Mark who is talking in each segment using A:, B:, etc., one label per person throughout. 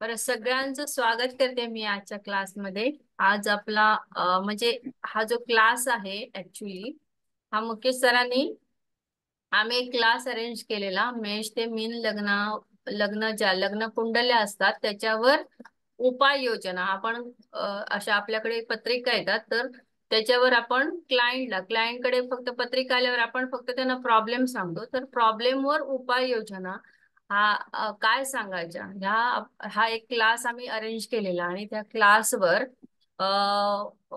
A: बरं, सगळ्यांचं स्वागत करते मी आजच्या क्लासमध्ये. आज आपला म्हणजे हा जो क्लास आहे ऍक्च्युली हा मुकेश सरांनी आम्ही एक क्लास अरेंज केलेला मेष ते मीन लग्न कुंडल्या असतात त्याच्यावर उपाययोजना आपण अशा आपल्याकडे पत्रिका येतात तर त्याच्यावर आपण क्लायंटकडे फक्त पत्रिका आल्यावर आपण फक्त त्यांना प्रॉब्लेम सांगतो तर प्रॉब्लेमवर उपाययोजना काय सांगायच्या हा एक क्लास आम्ही अरेंज केलेला आणि त्या क्लासवर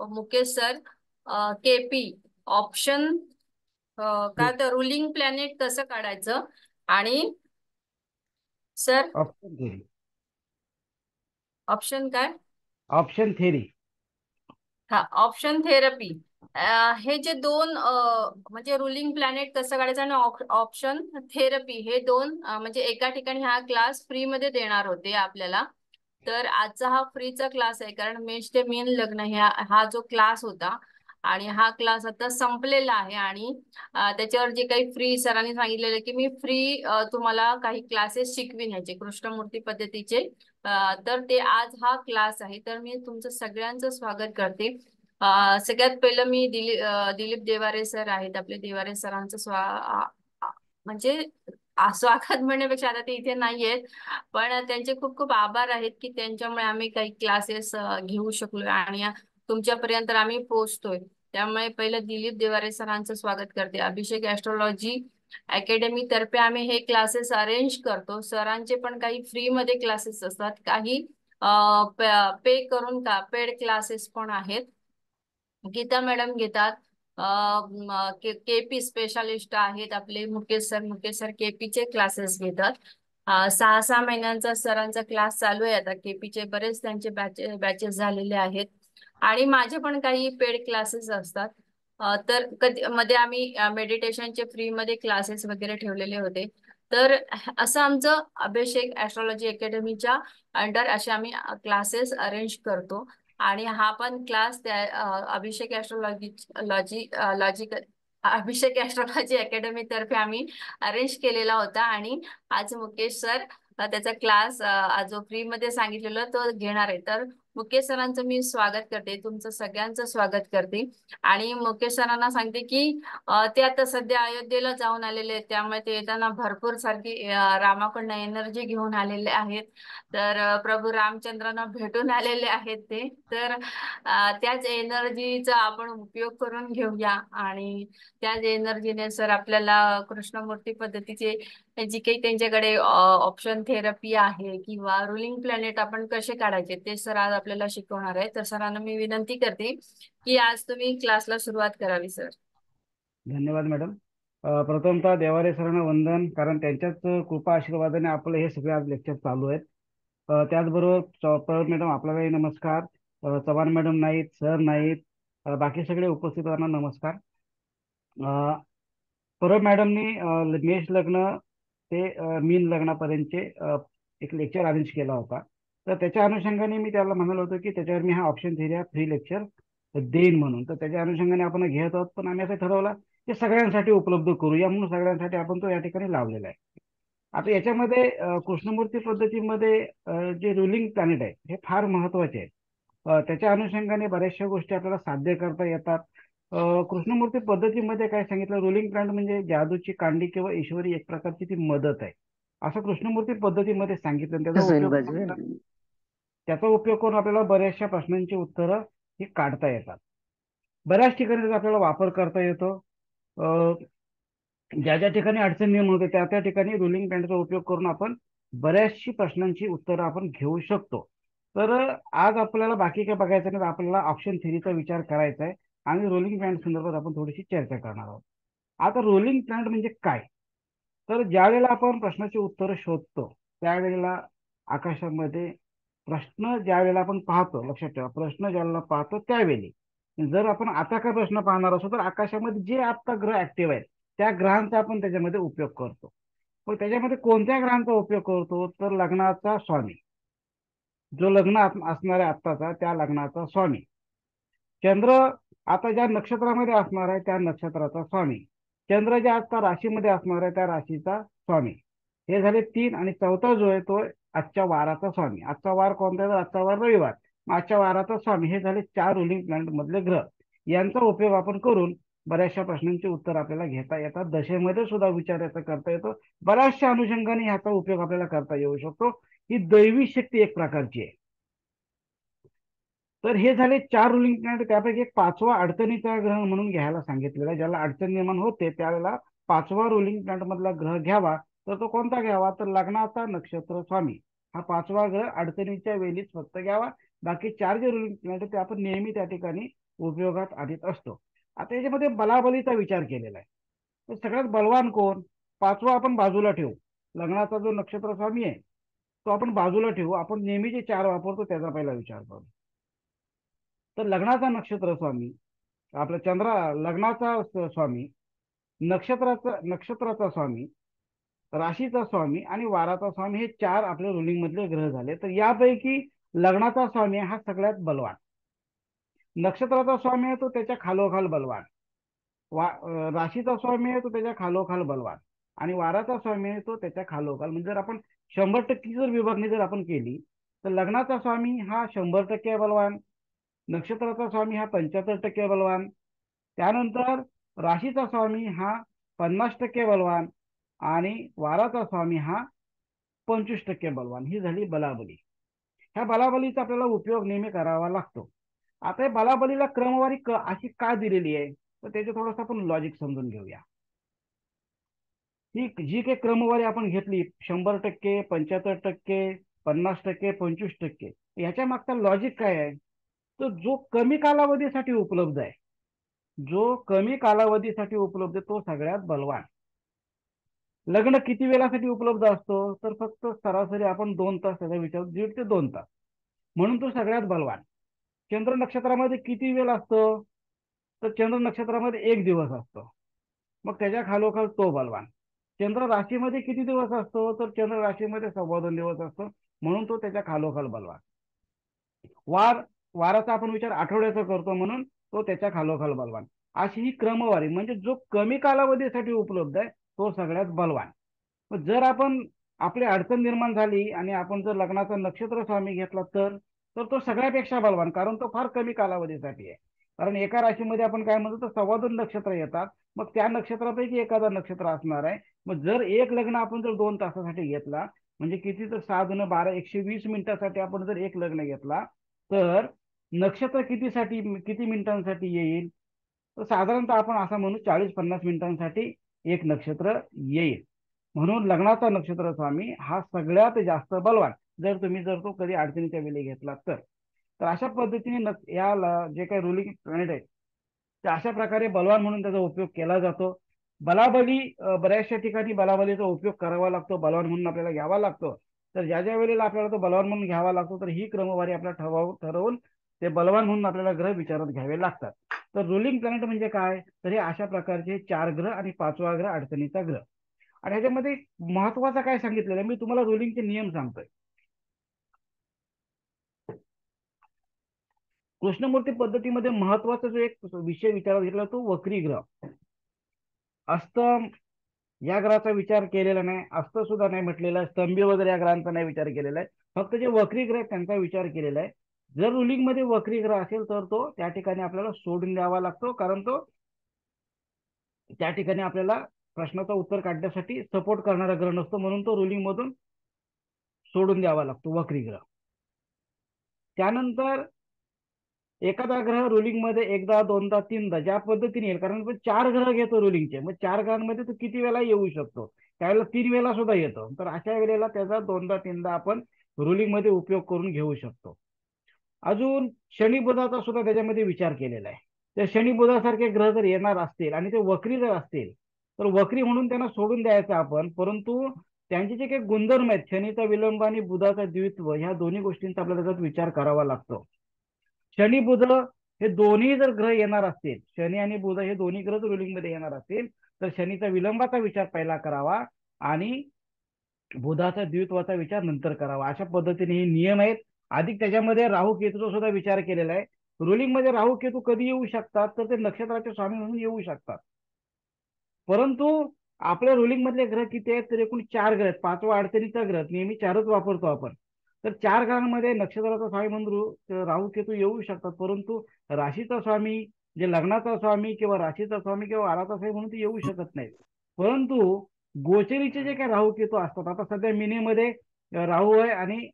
A: मुकेश सर केपी ऑप्शन काय तर रुलिंग प्लॅनेट कसं काढायचं आणि सर
B: ऑप्शन थेरी.
A: ऑप्शन काय
B: ऑप्शन थेरी.
A: हा ऑप्शन थेरपी हे जे दोन म्हणजे रुलिंग प्लॅनेट कसं काढायचं आणि ऑप्शन थेरपी हे दोन म्हणजे एका ठिकाणी हा क्लास फ्री मध्ये देणार होते आपल्याला. तर आजचा हा फ्रीचा क्लास आहे कारण मेष ते मीन लग्न हा जो क्लास होता आणि हा क्लास आता संपलेला आहे आणि त्याच्यावर जे काही फ्री सरांनी सांगितलेलं की मी फ्री तुम्हाला काही क्लासेस शिकविन ह्याचे कृष्णमूर्ती पद्धतीचे. तर ते आज हा क्लास आहे तर मी तुमचं सगळ्यांचं स्वागत करते. सगळ्यात पहिलं मी दिलीप देवारे सर आहेत आपले देवारे सरांचं म्हणजे स्वागत म्हणण्यापेक्षा आता ते इथे नाहीयेत पण त्यांचे खूप खूप आभार आहेत की त्यांच्यामुळे आम्ही काही क्लासेस घेऊ शकलो आणि तुमच्यापर्यंत आम्ही पोहोचतोय. त्यामुळे पहिलं दिलीप देवारे सरांचं स्वागत करते. अभिषेक ऍस्ट्रॉलॉजी अकॅडमी तर्फे आम्ही हे क्लासेस अरेंज करतो. सरांचे पण काही फ्री मध्ये क्लासेस असतात काही पे करून का पेड क्लासेस पण आहेत. गीता मॅडम घेतात. केपी स्पेशालिस्ट आहेत आपले मुकेश सर केपीचे क्लासेस घेतात. 6 महिन्यांचा सरांचा क्लास चालू आहे आता केपीचे बरेच त्यांचे बॅचेस झालेले आहेत आणि माझे पण काही पेड क्लासेस असतात. तर कधी मध्ये आम्ही मेडिटेशनचे फ्री मध्ये क्लासेस वगैरे ठेवलेले होते. तर असं आमचं अभिषेक ऍस्ट्रॉलॉजी अकॅडमीच्या अंडर असे आम्ही क्लासेस अरेंज करतो आणि हा पण क्लास त्या अभिषेक ऍस्ट्रॉलॉजी लॉजिकल अभिषेक ऍस्ट्रॉलॉजी अकॅडमी तर्फे आम्ही अरेंज केलेला होता आणि आज मुकेश सर त्याचा क्लास जो फ्री मध्ये सांगितलेला तो घेणार आहे. तर मुकेश सरांचं मी स्वागत करते तुमचं सगळ्यांचं स्वागत करते आणि मुकेश सरांना सांगते की ते आता सध्या अयोध्येला जाऊन आलेले आहेत त्यामुळे ते येताना भरपूर सारखी रामाकडनं एनर्जी घेऊन आलेले आहेत. तर प्रभू रामचंद्रांना भेटून आलेले आहेत ते. तर त्याच एनर्जीचा आपण उपयोग करून घेऊया आणि त्याच एनर्जीने सर आपल्याला कृष्णमूर्ती पद्धतीचे जी काही त्यांच्याकडे ऑप्शन थेरपी आहे किंवा रुलिंग प्लॅनेट आपण कसे काढायचे ते सर आज आपल्याला शिकवणार आहे. तर सरांना मी विनंती करते की आज तुम्ही क्लासला सुरुवात करावी सर.
B: धन्यवाद मॅडम. प्रथमतः देवारे सरांना वंदन, कारण त्यांच्याच कृपा आशीर्वादाने आपलं हे सगळे आज लेक्चर चालू आहेत. त्याचबरोबर परब मॅडम आपल्यालाही नमस्कार. चव्हाण मॅडम नाहीत, सर नाहीत, बाकी सगळे उपस्थितांना नमस्कार. परब मॅडमनी मेष लग्न ते मीन लग्नापर्यंतचे एक लेक्चर अरेंज केला होता. तर त्याच्या अनुषंगाने मी त्याला म्हणालो होतो की त्याच्यावर मी हा ऑप्शन थेरी फ्री लेक्चर देईन म्हणून. तर त्याच्या अनुषंगाने आपण घेत आहोत, पण आम्ही असं ठरवलं की सगळ्यांसाठी उपलब्ध करूया म्हणून सगळ्यांसाठी आपण तो या ठिकाणी लावलेला आहे. आता याच्यामध्ये कृष्णमूर्ती पद्धतीमध्ये जे रुलिंग प्लॅनेट आहे हे फार महत्वाचे आहे. त्याच्या अनुषंगाने बऱ्याचशा गोष्टी आपल्याला साध्य करता येतात. कृष्णमूर्ती पद्धतीमध्ये काय सांगितलं, रुलिंग प्लॅनेट म्हणजे जादूची कांडी किंवा ईश्वरी एक प्रकारची ती मदत आहे असं कृष्णमूर्ती पद्धतीमध्ये सांगितलं. आणि
C: सोन बाजूला.
B: त्याचा उपयोग करून आपल्याला बऱ्याचशा प्रश्नांची उत्तरं ही काढता येतात. बऱ्याच ठिकाणी त्याचा आपल्याला वापर करता येतो. ज्या ज्या ठिकाणी अडचण निर्माण होते त्या त्या ठिकाणी रुलिंग प्लॅनेटचा उपयोग करून आपण बऱ्याचशी प्रश्नांची उत्तरं आपण घेऊ शकतो. तर आज आपल्याला बाकी काय बघायचं नाही, आपल्याला ऑप्शन थेरीचा विचार करायचा आहे आणि रोलिंग प्लॅनेट संदर्भात आपण थोडीशी चर्चा करणार आहोत. आता रोलिंग प्लॅनेट म्हणजे काय, तर ज्या वेळेला आपण प्रश्नाची उत्तरं शोधतो त्यावेळेला आकाशामध्ये प्रश्न ज्या वेळेला आपण पाहतो, लक्षात ठेवा प्रश्न ज्या वेळेला पाहतो त्यावेळी जर आपण आता काय प्रश्न पाहणार असो तर आकाशामध्ये जे आता ग्रह ऍक्टिव्ह आहेत त्या ग्रहांचा आपण त्याच्यामध्ये उपयोग करतो. पण त्याच्यामध्ये कोणत्या ग्रहांचा उपयोग करतो, तर लग्नाचा स्वामी, जो लग्न असणाऱ्या आत्ताचा त्या लग्नाचा स्वामी. चंद्र आता ज्या नक्षत्रामध्ये असणार आहे त्या नक्षत्राचा स्वामी. चंद्र ज्या आता राशीमध्ये असणार आहे त्या राशीचा स्वामी. हे झाले तीन. आणि चौथा जो आहे तो आजच्या वाराचा स्वामी. आजचा वार कोणता आहे? तर आजचा वार रविवार. मग आजच्या वाराचा स्वामी हे झाले 4 रुलिंग प्लॅनेट मधले ग्रह. यांचा उपयोग आपण करून बऱ्याचशा प्रश्नांची उत्तर आपल्याला घेता येतात. दशेमध्ये सुद्धा विचार याचा करता येतो. बऱ्याचशा अनुषंगाने ह्याचा उपयोग आपल्याला करता येऊ शकतो. ही दैवी शक्ती एक प्रकारची आहे. तर हे झाले 4 रुलिंग प्लॅनेट. त्यापैकी एक 5वा अडचणीचा ग्रह म्हणून घ्यायला सांगितलेला आहे. ज्याला अडचण निर्माण होते त्यावेळेला 5वा रुलिंग प्लॅनेट मधला ग्रह घ्यावा. तर तो कोणता घ्यावा? तर लग्नाचा नक्षत्र स्वामी हा 5वा ग्रह अडचणीच्या वेळीच फक्त घ्यावा. बाकी 4 जे रुलिंग प्लॅनेट ते आपण नेहमी त्या ठिकाणी उपयोगात आणत असतो. आता याच्यामध्ये बलाबलीचा विचार केलेला आहे. तर सगळ्यात बलवान कोण? 5वा आपण बाजूला ठेवू. लग्नाचा जो नक्षत्र स्वामी आहे तो आपण बाजूला ठेवू. आपण नेहमी जे 4 वापरतो त्याचा पहिला विचार करू. तर लग्नाचा नक्षत्र स्वामी आपला लग्नाचा स्वामी, नक्षत्राचा स्वामी, राशीचा स्वामी आणि वाराचा स्वामी हे 4 आपल्या रुलिंग मधले ग्रह झाले. तर यापैकी लग्नाचा स्वामी हा सगळ्यात बलवान. नक्षत्राचा स्वामी आहे तो त्याच्या खालोखाल बलवान. राशीचा स्वामी आहे तो त्याच्या खालोखाल बलवान आणि वाराचा स्वामी आहे तो त्याच्या खालोखाल. म्हणजे जर आपण 100% जर विभागणी जर आपण केली तर लग्नाचा स्वामी हा 100% बलवान, नक्षत्राचा स्वामी हा 75% बलवान, त्यानंतर राशीचा स्वामी हा 50% बलवान आणि वाराचा स्वामी हा 25% बलवान. ही झाली बलाबली. ह्या बलाबलीचा आपल्याला उपयोग नेहमी करावा लागतो. आता या बलाबलीला क्रमवारी अशी का दिलेली आहे तर त्याचे थोडंसं आपण लॉजिक समजून घेऊया. ही जी काही क्रमवारी आपण घेतली 100%, 75%, 50%, 25%, याच्या मागचा लॉजिक काय आहे? तर जो कमी कालावधीसाठी उपलब्ध आहे, जो कमी कालावधीसाठी उपलब्ध तो सगळ्यात बलवान. लग्न किती वेळासाठी उपलब्ध असतो? तर फक्त सरासरी आपण 2 तास त्याचा विचार, 1.5 ते 2 तास, म्हणून तो सगळ्यात बलवान. चंद्र नक्षत्रामध्ये किती वेळ असतो? तर चंद्र नक्षत्रामध्ये 1 दिवस असतो, मग त्याच्या खालोखाल तो बलवान. चंद्र राशीमध्ये किती दिवस असतो? तर चंद्र राशीमध्ये 2.25 दिवस असतो, म्हणून तो त्याच्या खालोखाल बलवान. वाराचा आपण विचार आठवड्याचा करतो, म्हणून तो त्याच्या खालोखाल बलवान. अशी ही क्रमवारी, म्हणजे जो कमी कालावधीसाठी उपलब्ध आहे तो सगळ्यात बलवान. जर आपण आपली अडचण निर्माण झाली आणि आपण जर लग्नाचा नक्षत्र स्वामी घेतला तर तर तो सगळ्यापेक्षा बलवान, कारण तो फार कमी कालावधीसाठी आहे. कारण एका राशीमध्ये आपण काय म्हणतो तर 2.25 नक्षत्र येतात, मग त्या नक्षत्रापैकी एखादा नक्षत्र असणार आहे. मग जर एक लग्न आपण जर 2 तासासाठी घेतला म्हणजे किती, तर 6 दुने 12, 120 मिनिटासाठी आपण जर एक लग्न घेतला तर नक्षत्र किती मिनिटांसाठी येईल? तर साधारणतः आपण असं म्हणू 40-50 मिनिटांसाठी एक नक्षत्र येईल. म्हणून लग्नाचा नक्षत्र स्वामी हा सगळ्यात जास्त बलवान, जर तो कधी अडचणीच्या वेळी घेतला तर. तर अशा पद्धतीने जे काही रुलिंग प्लॅनेट आहे ते अशा प्रकारे बलवान म्हणून त्याचा उपयोग केला जातो. बलाबली बऱ्याचशा ठिकाणी बलाबलीचा उपयोग करावा लागतो, बलवान म्हणून आपल्याला घ्यावा लागतो. तर ज्या वेळेला आपल्याला तो बलवान म्हणून घ्यावा लागतो तर ही क्रमवारी आपल्याला ठरवून ते बलवान म्हणून आपल्याला ग्रह विचारात घ्यावे लागतात. तर रुलिंग प्लॅनेट म्हणजे काय? तर हे अशा प्रकारचे 4 ग्रह आणि 5वा ग्रह अडचणीचा ग्रह. आणि ह्याच्यामध्ये महत्वाचं काय सांगितलेलं आहे, मी तुम्हाला रुलिंगचे नियम सांगतोय. कृष्णमूर्ती पद्धतीमध्ये महत्वाचा जो एक विषय विचारात घेतला तो वक्री ग्रह. अस्त या ग्रहाचा विचार केलेला नाही, अस्त सुद्धा नाही म्हटलेला आहे, स्तंभी वगैरे या ग्रहांचा नाही विचार केलेला आहे. फक्त जे वक्री ग्रह त्यांचा विचार केलेला आहे. जर रुलिंग मध्ये वक्री ग्रह असेल तर तो त्या ठिकाणी आपल्याला सोडून द्यावा लागतो, कारण तो त्या ठिकाणी आपल्याला प्रश्नाचं उत्तर काढण्यासाठी सपोर्ट करणारा ग्रह नसतो, म्हणून तो रुलिंग मधून सोडून द्यावा लागतो वक्री ग्रह. त्यानंतर एखादा ग्रह रुलिंग मध्ये एकदा, दोनदा, तीनदा ज्या पद्धतीने येईल, कारण 4 ग्रह घेतो रुलिंगचे, मग 4 ग्रहांमध्ये तो किती वेळा येऊ शकतो? त्यावेळेला 3 वेळा सुद्धा येतो. तर अशा वेळेला त्याचा 2दा 3दा आपण रुलिंग मध्ये उपयोग करून घेऊ शकतो. अजून शनी बुधाचा सुद्धा त्याच्यामध्ये विचार केलेला आहे. तर शनी बुधासारखे ग्रह जर येणार असतील आणि ते वक्री जर असतील तर वक्री म्हणून त्यांना सोडून द्यायचं आपण, परंतु त्यांचे जे काही गुणधर्म आहेत, शनीचा विलंब आणि बुधाचा द्वित्व, ह्या दोन्ही गोष्टींचा आपल्याला त्याच्यात विचार करावा लागतो. शनी बुध हे दोन्ही जर ग्रह येणार असतील, शनी आणि बुध हे दोन्ही ग्रह रुलिंग मध्ये येणार असतील तर शनीचा विलंबाचा विचार पहिला करावा आणि बुधाचा द्वित्वाचा विचार नंतर करावा. अशा पद्धतीने हे नियम आहेत. अधिक त्याच्यामध्ये राहू केतूचा सुद्धा विचार केलेला आहे. रुलिंग मध्ये राहू केतू कधी येऊ शकतात? तर ते नक्षत्राचे स्वामी म्हणून येऊ शकतात, परंतु आपल्या रुलिंग मधले ग्रह किती आहेत तर एकूण 4 ग्रह आहेत. पाचवा अडचणीचा ग्रह, नेहमी 4च वापरतो आपण. तर 4 ग्रहांमध्ये नक्षत्राचा स्वामी म्हणून राहू केतू येऊ शकतात, परंतु राशीचा स्वामी, जे लग्नाचा स्वामी किंवा राशीचा स्वामी किंवा वाराचा स्वामी म्हणून ते येऊ शकत नाहीत. परंतु गोचरीचे जे काही राहू केतू असतात, आता सध्या मिनेमध्ये राहू आहे आणि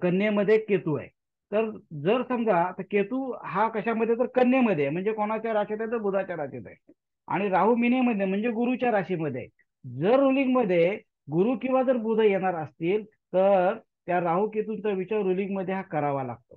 B: कन्येमध्ये केतू आहे. तर जर समजा आता केतू हा कशामध्ये तर कन्येमध्ये आहे, म्हणजे कोणाच्या राशीत आहे तर बुधाच्या राशीत आहे. आणि राहू मिनेमध्ये म्हणजे गुरुच्या राशीमध्ये आहे. जर रुलिंग मध्ये गुरु किंवा जर बुध येणार असतील तर त्या राहू केतूंचा विचार रुलिंग मध्ये हा करावा लागतो.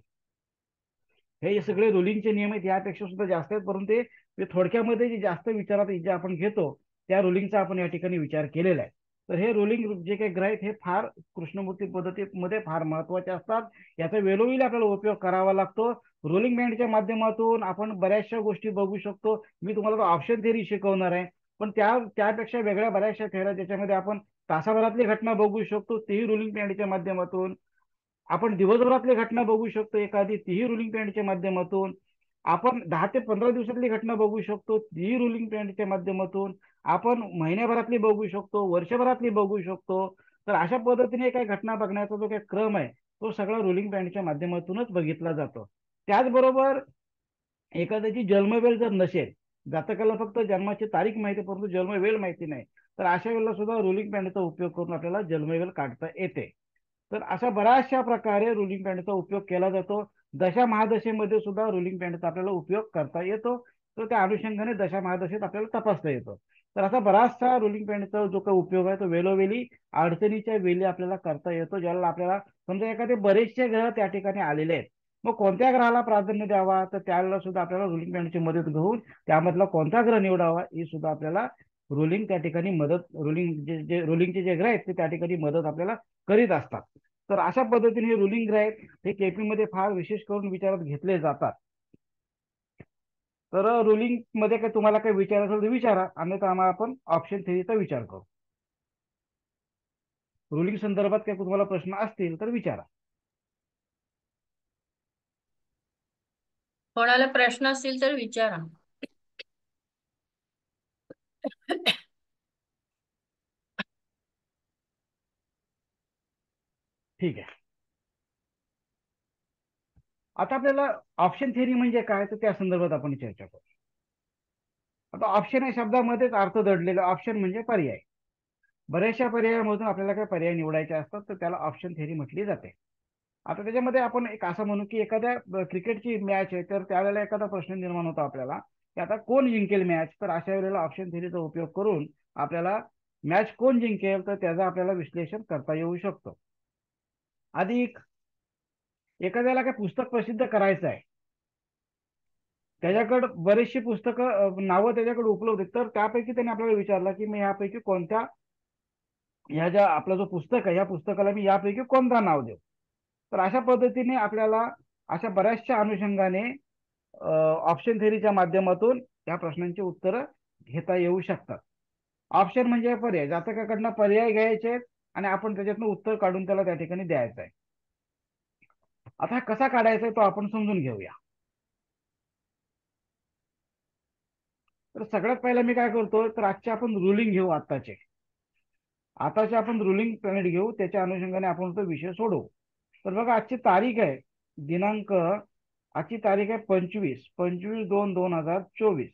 B: हे सगळे रुलिंगचे नियम आहेत, यापेक्षा सुद्धा जास्त आहेत, परंतु ते थोडक्यामध्ये जे जास्त विचारात जे आपण घेतो त्या रुलिंगचा आपण या ठिकाणी विचार केलेला आहे. तर हे रुलिंग जे काही ग्रह आहेत हे फार कृष्णमूर्ती पद्धतीमध्ये फार महत्वाचे असतात. याचा वेळोवेळी आपल्याला उपयोग करावा लागतो. रुलिंग बँडच्या माध्यमातून आपण बऱ्याचशा गोष्टी बघू शकतो. मी तुम्हाला ऑप्शन थेरी शिकवणार आहे, पण त्यापेक्षा वेगळ्या बऱ्याचशा थेऱ्या ज्याच्यामध्ये आपण तासाभरातली घटना बघू शकतो, तेही रुलिंग बँडच्या माध्यमातून. आपण दिवसभरातली घटना बघू शकतो एखादी, तीही रुलिंग पॅन्टच्या माध्यमातून. आपण 10 ते 15 दिवसातली घटना बघू शकतो, तीही रुलिंग पॅन्टच्या माध्यमातून. आपण महिन्याभरातली बघू शकतो, वर्षभरातली बघू शकतो. तर अशा पद्धतीने काही घटना बघण्याचा जो काही क्रम आहे तो सगळा रुलिंग पॅन्टच्या माध्यमातूनच बघितला जातो. त्याचबरोबर एखाद्याची जन्मवेळ जर नसेल, जातकाला फक्त जन्माची तारीख माहिती परंतु जन्मवेळ माहिती नाही, तर अशा वेळेला सुद्धा रुलिंग पॅन्टचा उपयोग करून आपल्याला जन्मवेळ काढता येते. तर अशा बऱ्याचशा प्रकारे रुलिंग पॅन्टचा उपयोग केला जातो. दशा महादशेमध्ये सुद्धा रुलिंग पॅन्टचा आपल्याला उपयोग करता येतो. तर त्या अनुषंगाने दशा महादशेत आपल्याला तपासता येतो. तर असा बराचसा रुलिंग पॅन्टचा जो काही उपयोग आहे तो वेळोवेळी अडचणीच्या वेळी आपल्याला करता येतो. ज्याला आपल्याला समजा एखादे बरेचसे ग्रह त्या ठिकाणी आलेले आहेत, मग कोणत्या ग्रहाला प्राधान्य द्यावा तर त्यावेळेला सुद्धा आपल्याला रुलिंग पॅन्टची मदत घेऊन त्यामधला कोणता ग्रह निवडावा ही सुद्धा आपल्याला रुलिंग त्या ठिकाणी मदत, रुलिंगचे जे ग्रह आहेत ते त्या ठिकाणी मदत आपल्याला करीत असतात. तर अशा पद्धतीने हे रुलिंग ग्रह आहेत हे केपी मध्ये फार विशेष करून विचारात घेतले जातात. तर रुलिंग मध्ये काय तुम्हाला काही विचार असेल तर विचारा, अन्यथा आम्हाला आपण ऑप्शन थेरीचा विचार करू. रुलिंग संदर्भात काही तुम्हाला प्रश्न असतील तर विचारा.
A: कोणाला प्रश्न असतील तर विचारा.
B: ठीक आहे. आता आपल्याला ऑप्शन थेरी म्हणजे काय तर त्या संदर्भात आपण चर्चा करू. आता ऑप्शन या शब्दामध्येच अर्थ दडलेला. ऑप्शन म्हणजे पर्याय. बऱ्याचशा पर्यायामधून आपल्याला काही पर्याय निवडायचे असतात तर त्याला ऑप्शन थेरी म्हटली जाते. आता त्याच्यामध्ये आपण एक असं म्हणू की एखाद्या क्रिकेटची मॅच आहे तर त्यावेळेला एखादा प्रश्न निर्माण होतो आपल्याला की आता कोण जिंकेल मॅच. तर अशा वेळेला ऑप्शन थेरीचा उपयोग करून आपल्याला मॅच कोण जिंकेल तर त्याचं आपल्याला विश्लेषण करता येऊ शकतो. अधिक एखाद्याला काय पुस्तक प्रसिद्ध करायचं आहे, त्याच्याकडे बरेचशी पुस्तकं नावं त्याच्याकडे उपलब्ध आहेत, तर त्यापैकी त्याने आपल्याला विचारलं की मी यापैकी कोणत्या, ह्या ज्या आपला जो पुस्तक आहे या पुस्तकाला मी यापैकी कोणता नाव देऊ. तर अशा पद्धतीने आपल्याला अशा बऱ्याचशा अनुषंगाने ऑप्शन थेरीच्या माध्यमातून या प्रश्नांची उत्तरं घेता येऊ शकतात. ऑप्शन म्हणजे पर्याय, जातकाकडनं पर्याय घ्यायचे आहेत आणि आपण त्याच्यातनं उत्तर काढून त्याला त्या ठिकाणी द्यायचं आहे. आता कसा काढायचा आहे तो आपण समजून घेऊया. तर सगळ्यात पहिला मी काय करतो तर आजचे आपण रुलिंग घेऊ. आताचे आपण रुलिंग प्लॅनेट घेऊ, त्याच्या अनुषंगाने आपण तो विषय सोडवू. तर बघा आजची तारीख आहे, दिनांक, आजची तारीख आहे 25/2/2024.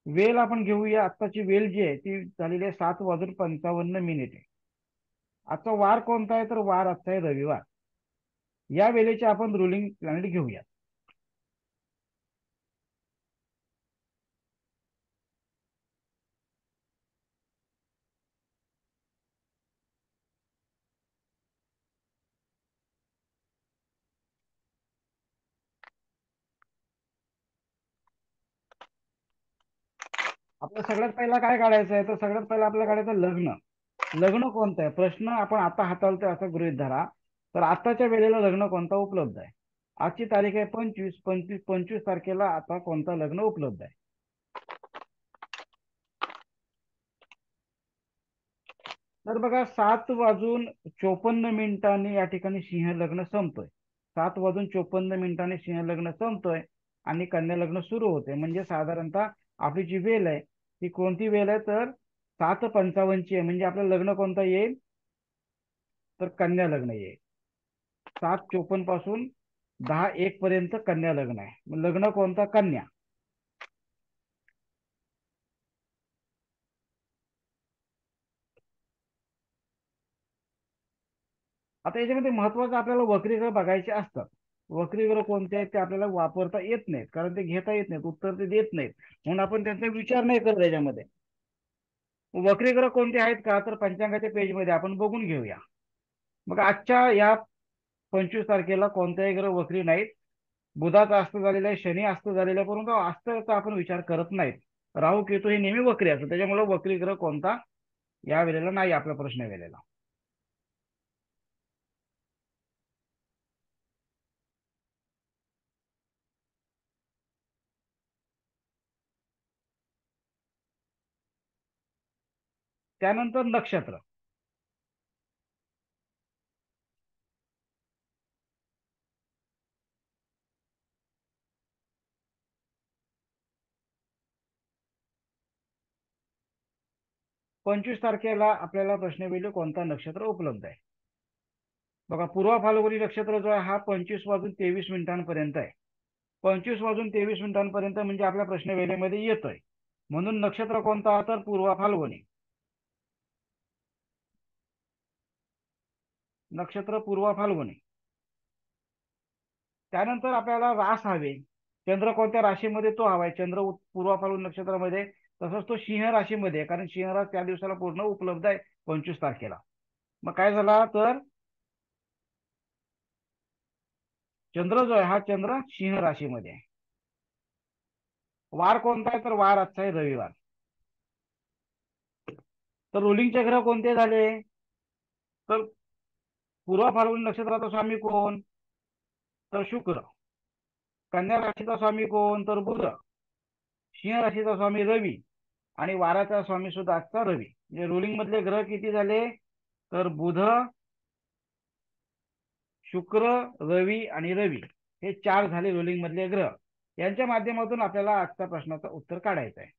B: वेळ आपण घेऊया. आत्ताची वेळ जी आहे ती झालेली आहे 7:55 आहे. आजचा वार कोणता आहे तर वार आजचा आहे रविवार. या वेळेचे आपण रुलिंग प्लॅनेट घेऊया. आपलं सगळ्यात पहिला काय काढायचं आहे तर सगळ्यात पहिला आपल्याला काढायचं लग्न. लग्न कोणतं आहे प्रश्न आपण आता हाताळतोय असं गृहीत धरा. तर आताच्या वेळेला लग्न कोणता उपलब्ध आहे. आजची तारीख आहे 25 तारखेला आता कोणता लग्न उपलब्ध आहे. तर बघा 7:54 या ठिकाणी सिंह लग्न संपतोय. 7:54 सिंह लग्न संपतोय आणि कन्या लग्न सुरू होते. म्हणजे साधारणतः आपली जी वेळ आहे ती कोणती वेळ आहे तर 7:55 आहे, म्हणजे आपलं लग्न कोणतं येईल, तर कन्या लग्न येईल. 7:54 पासून 10:01 पर्यंत कन्या लग्न आहे. मग लग्न कोणता, कन्या. आता याच्यामध्ये महत्वाचं आपल्याला वक्री ग्रह बघायचे असतात. वक्री ग्रह कोणते आहेत ते आपल्याला वापरता येत नाहीत, कारण ते घेता येत नाहीत, उत्तर ते देत नाहीत, म्हणून आपण त्यांचा विचार नाही करत याच्यामध्ये. वक्री ग्रह कोणते आहेत का, तर पंचांगाच्या पेजमध्ये आपण बघून घेऊया. मग आजच्या या 25 तारखेला कोणत्याही ग्रह वक्री नाहीत. बुधाचा अस्त झालेला आहे, शनी अस्त झालेला आहे, परंतु अस्ताचा आपण विचार करत नाहीत. राहू केतू हे नेहमी वक्री असतात, त्याच्यामुळे वक्री ग्रह कोणता या वेळेला नाही आपला प्रश्न वेळेला. त्यानंतर नक्षत्र. 25 तारखेला आपल्याला प्रश्नवेळी कोणता नक्षत्र उपलब्ध आहे. बघा, पूर्व फाल्गुनी नक्षत्र जो आहे हा 25:23 आहे. 25:23 म्हणजे आपल्या प्रश्नवेळेमध्ये येतोय, म्हणून नक्षत्र कोणता, तर पूर्व फाल्गुनी. नक्षत्र पूर्व फाल्गुनी. त्यानंतर आपल्याला रास हवे. चंद्र कोणत्या राशीमध्ये तो हवाय. चंद्र पूर्व फाल्गुन नक्षत्रामध्ये, तसंच तो सिंह राशीमध्ये, कारण सिंह रास त्या दिवसाला पूर्ण उपलब्ध आहे 25 तारखेला. मग काय झाला, तर चंद्र जो आहे हा चंद्र सिंह राशीमध्ये आहे. वार कोणता आहे, तर वार आजचा आहे रविवार. तर रुलिंगचे ग्रह कोणते झाले, तर पूर्व फाल्गुन नक्षत्राचा स्वामी कोण, तर शुक्र. कन्या राशीचा स्वामी कोण, तर बुध. सिंह राशीचा स्वामी रवी, आणि वाराचा स्वामी सुद्धा आजचा रवी. म्हणजे रुलिंग मधले ग्रह किती झाले, तर बुध, शुक्र, रवी आणि रवी, हे 4 झाले रुलिंग मधले ग्रह. यांच्या माध्यमातून आपल्याला आजच्या प्रश्नाचं उत्तर काढायचं आहे.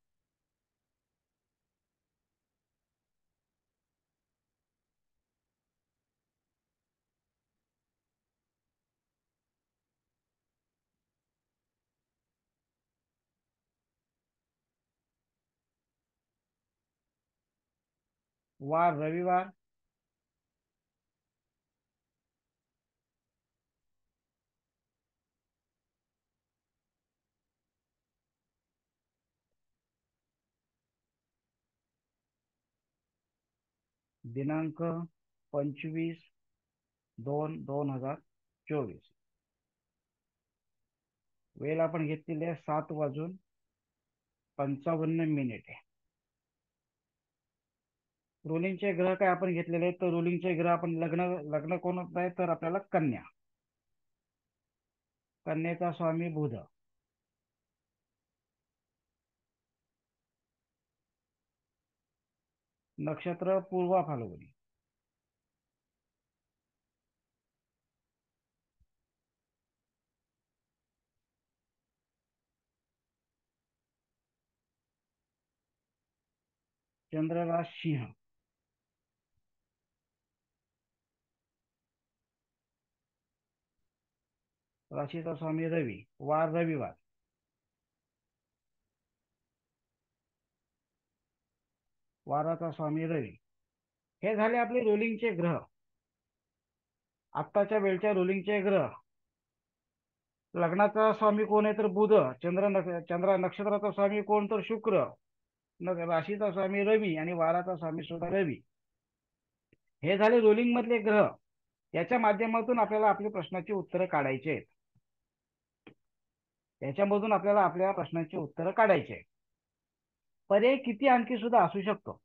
B: वार रविवार, दिनांक 25/2/2024. वेळ आपण घेतलेली आहे 7:55. रुलिंगचे ग्रह काय आपण घेतलेले आहेत, तर रुलिंगचे ग्रह आपण लग्न लग्न कोण आहे, तर आपल्याला कन्या. कन्येचा स्वामी बुध. नक्षत्र पूर्व फाल्गुनी. चंद्र रास सिंह. राशीचा स्वामी रवी. वार रविवार. वाराचा स्वामी रवी. हे झाले आपले रुलिंगचे ग्रह. आत्ताच्या वेळच्या रुलिंगचे ग्रह. लग्नाचा स्वामी कोण आहे, तर बुध. चंद्र नक्षत्राचा स्वामी कोण, तर शुक्र. राशीचा स्वामी रवी आणि वाराचा स्वामी सुद्धा रवी. हे झाले रुलिंग मधले ग्रह. याच्या माध्यमातून आपल्याला आपल्या प्रश्नाची उत्तरं काढायची आहेत. याच्यामधून आपल्याला आपल्या प्रश्नाची उत्तरं काढायची आहेत. पर्याय किती अंकी सुद्धा असू शकतो.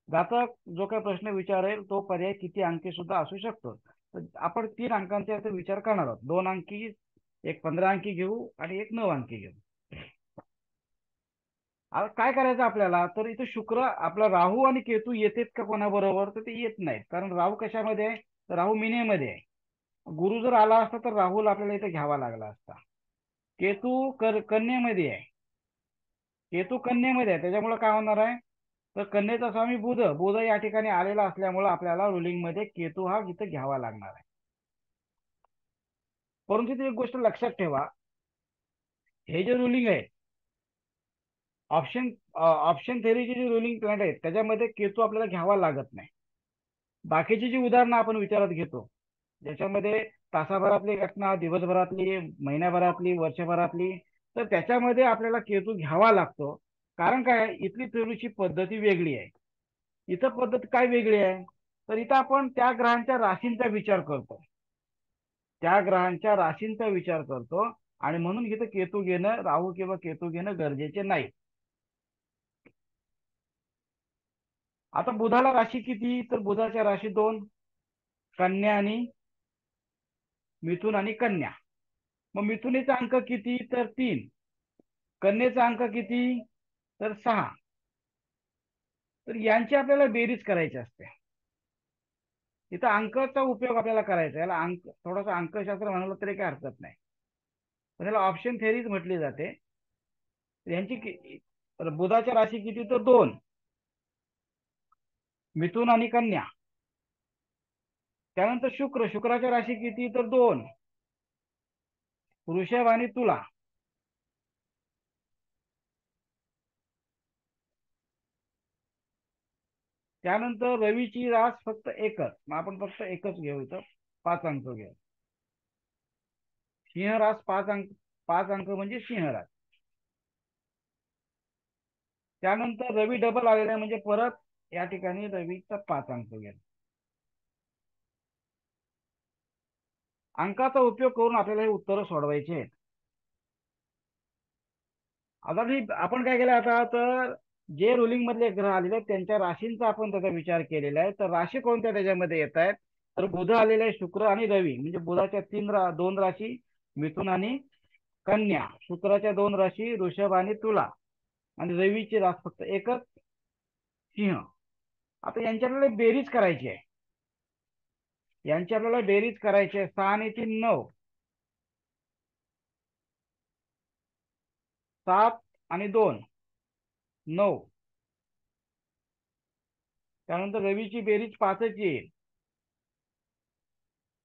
B: घातक जो काही प्रश्न विचारेल तो पर्याय किती अंकी सुद्धा असू शकतो. तर आपण 3 अंकांचा याचा विचार करणार आहोत. 2 अंकी, एक 15 अंकी घेऊ आणि एक 9 अंकी घेऊ. आता काय करायचं आपल्याला, तर इथे शुक्र आपला राहू आणि केतू येतात का कोणाबरोबर, तर ते येत नाहीत, कारण राहू कशामध्ये आहे, तर राहू मीनेमध्ये आहे. गुरु जर आला असता तर राहुल आपल्याला इथे घ्यावा लागला असता. केतू कन्येमध्ये आहे. केतू कन्येमध्ये आहे, त्याच्यामुळे काय होणार आहे, तर कन्येचा स्वामी बुध, बुध या ठिकाणी आलेला असल्यामुळे आपल्याला रुलिंग मध्ये केतू हा इथं घ्यावा लागणार आहे. परंतु ती एक गोष्ट लक्षात ठेवा, हे जे रुलिंग आहे, ऑप्शन थेरीची जी रुलिंग प्लॅनेट आहे त्याच्यामध्ये केतू आपल्याला घ्यावा लागत नाही. बाकीची जी उदाहरणं आपण विचारात घेतो, ज्याच्यामध्ये तासाभरातली घटना, दिवसभरातली, महिन्याभरातली, वर्षभरातली, तर त्याच्यामध्ये आपल्याला केतू घ्यावा लागतो. कारण काय, इथली थेरीची पद्धती वेगळी आहे. इथं पद्धत काय वेगळी आहे, तर इथं आपण त्या ग्रहांच्या राशींचा विचार करतो, त्या ग्रहांच्या राशींचा विचार करतो, आणि म्हणून इथं केतू घेणं, राहू किंवा केतू घेणं गरजेचे नाही. आता बुधाला राशी किती, तर बुधाच्या राशी 2, कन्या आणि मिथुन आणि कन्या. मग मिथुनीचा अंक किती, तर 3. कन्येचा अंक किती, तर 6. तर यांची आपल्याला बेरीज करायची असते. इथं अंकाचा उपयोग आपल्याला करायचा, याला अंक थोडासा अंकशास्त्र म्हणाल तरी काही हरकत नाही, पण याला ऑप्शन थेरीज म्हटली जाते. यांची बुधाच्या राशी किती, तर 2, मिथुन आणि कन्या. त्यानंतर शुक्राच्या राशी किती, तर 2, वृषभ आणि तुला. त्यानंतर रवीची रास फक्त एकच, मग आपण फक्त एकच घेऊ, इथं 5 अंक घेऊ. सिंह रास 5 अंक, 5 अंक म्हणजे सिंह रास. त्यानंतर रवी डबल आलेला आहे, म्हणजे परत या ठिकाणी रवीचा 5 अंक घेऊ. अंकाचा उपयोग करून आपल्याला हे उत्तर सोडवायचे आहेत. आता आपण काय केलं, आता तर जे रुलिंग मधले ग्रह आलेले आहेत त्यांच्या राशींचा आपण त्याचा विचार केलेला आहे. तर राशी कोणत्या त्याच्यामध्ये येत आहेत, तर बुध आलेले आहे, शुक्र आणि रवी, म्हणजे बुधाच्या 2 राशी मिथुन आणि कन्या, शुक्राच्या 2 राशी वृषभ आणि तुला, आणि रवीची रास फक्त एकच, सिंह. आता यांची आपल्याला बेरीज करायची आहे, यांची आपल्याला बेरीज करायची आहे. 6 आणि 3 9, 7 आणि 2 9. त्यानंतर रवीची बेरीज 5च येईल,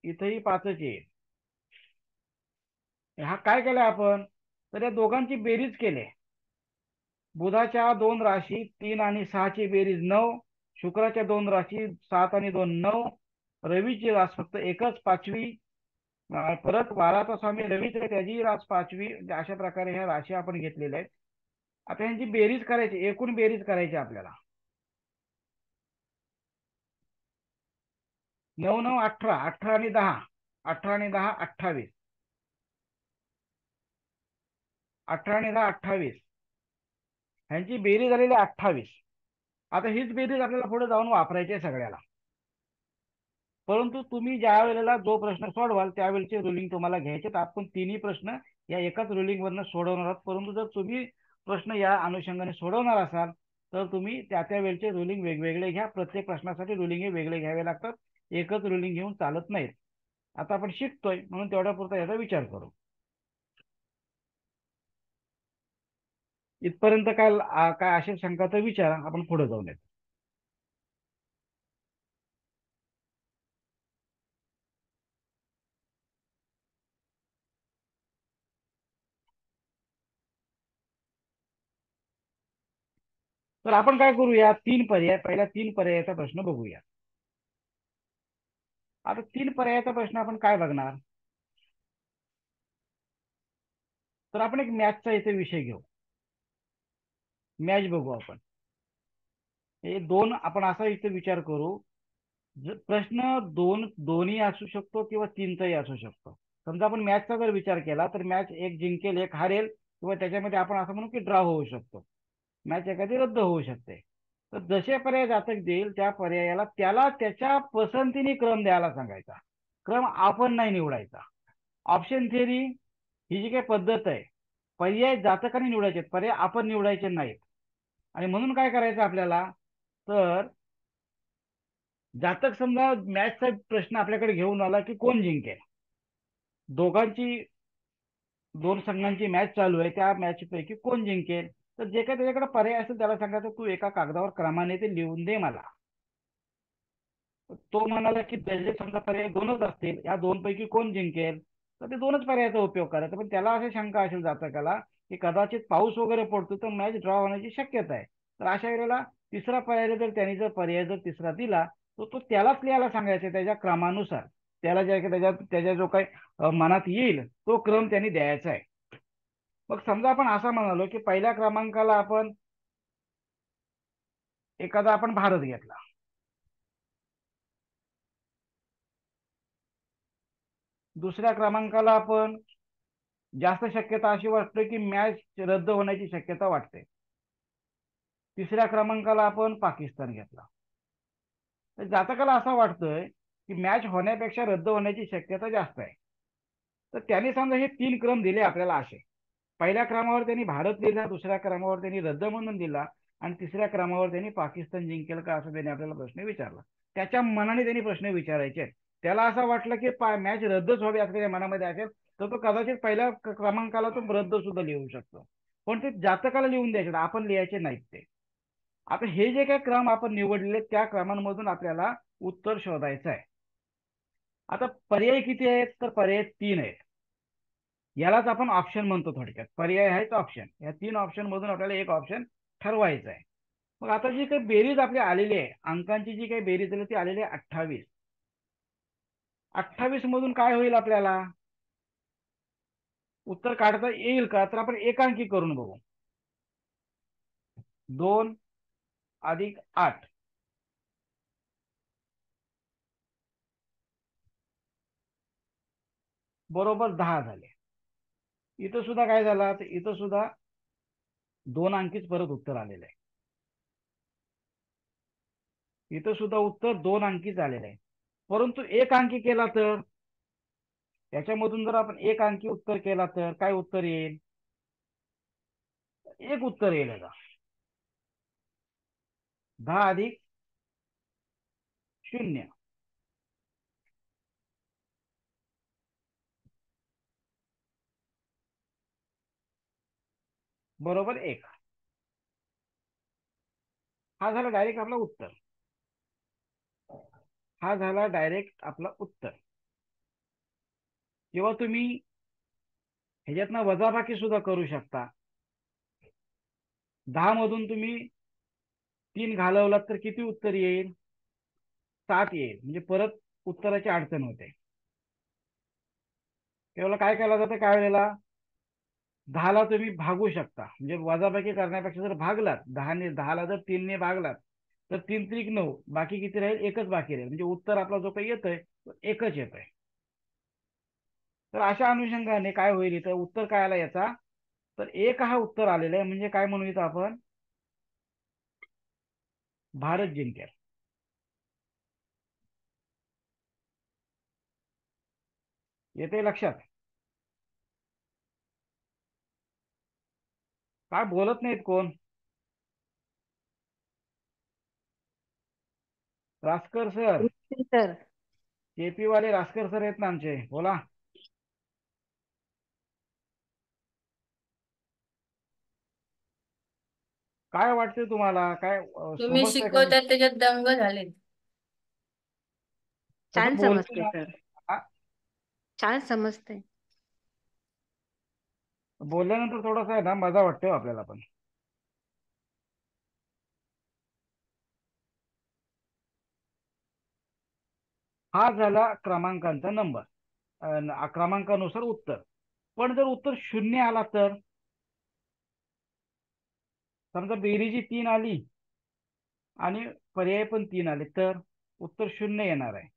B: इथंही 5च येईल. हा काय केलंय आपण, तर या दोघांची बेरीज केली. बुधाच्या 2 राशी 3 आणि 6 ची बेरीज 9, शुक्राच्या 2 राशी 7 आणि 2 9, रवीची रास फक्त एकच 5वी, परत वाराचा स्वामी रवीच आहे त्याची रास 5वी. अशा प्रकारे ह्या राशी आपण घेतलेल्या आहेत. आता यांची बेरीज करायची, एकूण बेरीज करायची आपल्याला. 9 9 18, 18 आणि 10, 18 आणि 10 28, 18 आणि 10 28, ह्यांची बेरीज झालेली 28. आता हीच बेरीज आपल्याला पुढे जाऊन वापरायची आहे सगळ्याला. परंतु तुम्ही ज्या वेळेला जो प्रश्न सोडवाल त्यावेळेचे रुलिंग तुम्हाला घ्यायचे. आपण तिन्ही प्रश्न या एकाच रुलिंग वरनं सोडवणार आहात. परंतु जर तुम्ही प्रश्न या अनुषंगाने सोडवणार असाल तर तुम्ही त्या वेळचे रुलिंग वेगवेगळे घ्या. प्रत्येक प्रश्नासाठी रुलिंग हे वेगळे घ्यावे लागतात, एकच रुलिंग घेऊन चालत नाहीत. आता आपण शिकतोय म्हणून तेवढ्या पुरता याचा विचार करू. इथपर्यंत काय काय असेल शंका तर विचारा, आपण पुढे जाऊन येतो. तर आपण काय करूया, 3 पर्याय, पहिल्या 3 पर्यायाचा प्रश्न बघूया. आता 3 पर्यायाचा प्रश्न आपण काय बघणार, तर आपण एक मॅथचा इथे विषय घेऊ, मॅच बघू आपण. हे 2 आपण असा इथे विचार करू, प्रश्न दोन्ही असू शकतो किंवा 3चाही असू शकतो. समजा आपण मॅचचा जर विचार केला तर मॅच एक जिंकेल एक हारेल, किंवा त्याच्यामध्ये आपण असं म्हणू की ड्रॉ होऊ शकतो, मॅच एखादी रद्द होऊ शकते. तर जसे पर्याय जातक देईल त्या पर्यायाला त्याला त्याच्या पसंतीने क्रम द्यायला सांगायचा, क्रम आपण नाही निवडायचा. ऑप्शन थिअरी ही जी काही पद्धत आहे, पर्याय जातकाने निवडायचे, पर्याय आपण निवडायचे नाहीत. आणि म्हणून काय करायचं आपल्याला, तर जातक समजा मॅचचा प्रश्न आपल्याकडे घेऊन आला की कोण जिंकेल, दोघांची 2 संघांची मॅच चालू आहे, त्या मॅच पैकी कोण जिंकेल, तर जे काही त्याच्याकडे पर्याय असेल त्याला सांगायचं तू एका कागदावर क्रमाने ते लिहून दे मला. तो म्हणाला की त्याचे समजा पर्याय दोनच असतील, या दोन पैकी कोण जिंकेल, तर ते दोनच पर्यायाचा उपयोग करायचा. पण त्याला अशी शंका असेल जातकाला की कदाचित पाऊस वगैरे पडतो तर मॅच ड्रॉ होण्याची शक्यता आहे. तर अशा वेळेला तिसरा पर्याय जर त्यांनी जर पर्याय जर तिसरा दिला तर तो त्यालाच लिहायला सांगायचा त्याच्या क्रमानुसार. त्याला जे त्याच्या त्याच्या जो काही मनात येईल तो क्रम त्यांनी द्यायचा आहे. मग समजा आपण असं म्हणालो की पहिल्या क्रमांकाला आपण एखादा आपण भारत घेतला, दुसऱ्या क्रमांकाला आपण जास्त शक्यता अशी वाटते की मॅच रद्द होण्याची शक्यता वाटते, तिसऱ्या क्रमांकाला आपण पाकिस्तान घेतला. तर जातकाला असं वाटतंय की मॅच होण्यापेक्षा रद्द होण्याची शक्यता जास्त आहे. तर त्याने समजा हे तीन क्रम दिले आपल्याला असे. पहिल्या क्रमावर त्यांनी भारत दिला, दुसऱ्या क्रमावर त्यांनी रद्द म्हणून दिला, आणि तिसऱ्या क्रमावर त्यांनी पाकिस्तान जिंकेल का असं त्यांनी आपल्याला प्रश्न विचारला. त्याच्या मनाने त्यांनी प्रश्न विचारायचे. त्याला असं वाटलं की मॅच रद्दच व्हावी असं त्याच्या मनामध्ये असेल तर तो कदाचित पहिल्या क्रमांकाला तो रद्द सुद्धा लिहू शकतो. पण ते जातकाला लिहून द्यायचे, आपण लिहायचे नाहीत ते. आता हे जे काही क्रम आपण निवडलेले त्या क्रमांमधून आपल्याला उत्तर शोधायचं आहे. आता पर्याय किती आहेत, तर पर्याय तीन आहेत. यालाच आपण ऑप्शन म्हणतो. थोडक्यात पर्याय आहेच ऑप्शन. या तीन ऑप्शन मधून आपल्याला एक ऑप्शन ठरवायचं आहे. मग आता जी काही बेरीज आपली आलेली आहे, अंकांची जी काही बेरीज आली ती आलेली आहे 28. 28 मधून काय होईल आपल्याला उत्तर काढता येईल का, तर आपण एकांकी करून बघू. 2 + 8 बरोबर 10 झाले. इथं सुद्धा काय झालं, तर इथं सुद्धा दोन अंकीच परत उत्तर आलेलं आहे. इथं सुद्धा उत्तर दोन अंकीच आलेलं आहे. परंतु एक अंकी केला तर याच्यामधून जर आपण एक अंकी उत्तर केला तर काय उत्तर येईल, एक उत्तर येईल याचा. 10 + 0 बरोबर 1. हा झाला डायरेक्ट आपला उत्तर. हा झाला डायरेक्ट आपला उत्तर. किंवा तुम्ही ह्याच्यातनं वजाबाकी सुद्धा करू शकता. 10 मधून तुम्ही 3 घालवलात तर किती उत्तर येईल, 7 येईल. म्हणजे परत उत्तराची अडचण होते. तेव्हा काय केलं जातं, काय वेळेला 10ला तुम्ही भागू शकता. म्हणजे वजाबाकी करण्यापेक्षा जर भागलात 10ने, 10ला जर 3ने भागलात तर 3 × 9 बाकी किती राहील, एकच बाकी राहील. म्हणजे उत्तर आपला जो काही येतोय तो एकच येतोय. तर अशा अनुषंगाने काय होईल, इथं उत्तर काय आला याचा, तर एक हा उत्तर आलेला आहे. म्हणजे काय म्हणू इथं आपण, भारत जिंकेल. येते लक्षात. काय बोलत नाहीत कोण. Raskar sir,
C: sir.
B: केपी वाले रासकर सर आहेत ना आमचे, बोला. काय वाटते तुम्हाला, काय
A: तुम्ही
B: समजतंय का
A: शिकवतात त्याच्यात दंग झाले.
B: तसं
C: छान
B: बोलतो
C: समजते
B: ना.
C: सर.
B: हा,
C: छान समजते.
B: बोलल्यानंतर थोडासा आहे ना मजा वाटतो आपल्याला पण. हा झाला क्रमांकांचा नंबर, क्रमांकानुसार उत्तर. पण जर उत्तर 0 आला तर, समजा बेरीजी 3 आली आणि पर्याय पण 3 आले तर उत्तर 0 येणार आहे.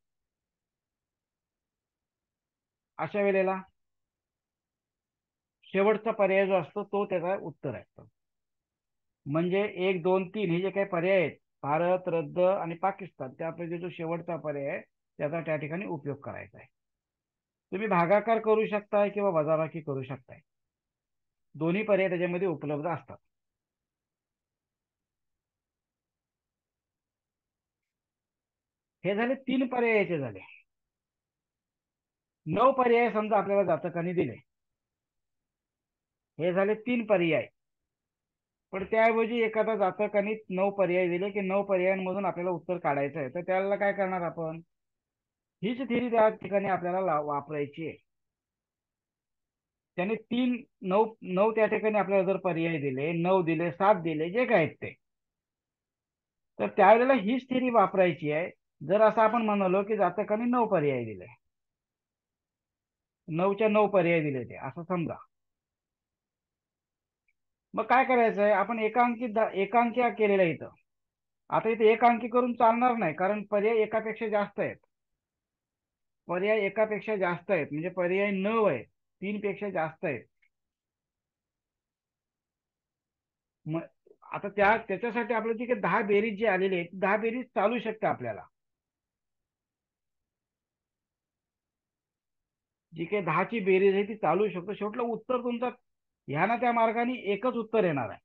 B: अशा वेळेला शेवटचा पर्याय जो असतो तो त्याचा उत्तर असतो. म्हणजे 1, 2, 3 हे जे काही पर्याय आहेत, भारत, रद्द आणि पाकिस्तान, त्यापैकी जो शेवटचा पर्याय आहे त्याचा त्या ठिकाणी उपयोग करायचा आहे. तुम्ही भागाकार करू शकताय किंवा वजाबाकी करू शकताय. दोन्ही पर्याय त्याच्यामध्ये उपलब्ध असतात. हे झाले 3 पर्यायाचे झाले. 9 पर्याय समजा आपल्याला जातकांनी दिले. हे झाले 3 पर्याय. पण त्याऐवजी एखादा जातकाने 9 पर्याय दिले की 9 पर्यायांमधून आपल्याला उत्तर काढायचं आहे, तर त्याला काय करणार आपण? हीच थिअरी त्या ठिकाणी आपल्याला वापरायची आहे. त्याने 3 9 9 त्या ठिकाणी आपल्याला जर पर्याय दिले, 9 दिले, 7 दिले, जे काय आहेत ते, तर त्यावेळेला हीच थिअरी वापरायची आहे. जर असं आपण म्हणालो की जातकाने 9 पर्याय दिले, 9च्या 9 पर्याय दिले ते असं समजा, मग काय करायचं आहे? आपण एकांकी केलेला आहे इथं. आता इथे एकांकी करून चालणार नाही, कारण पर्याय एकापेक्षा जास्त आहेत. पर्याय एकापेक्षा जास्त आहेत म्हणजे पर्याय 9 आहे, 3 पेक्षा जास्त आहेत. मग आता त्याच्यासाठी आपलं जी काही 10 बेरीज जी आलेली आहे, 10 बेरीज चालू शकते आपल्याला. जी काही 10ची बेरीज आहे ती चालू शकतो. शेवटलं उत्तर तुमचं ह्या ना त्या मार्गाने एकच उत्तर येणार आहे.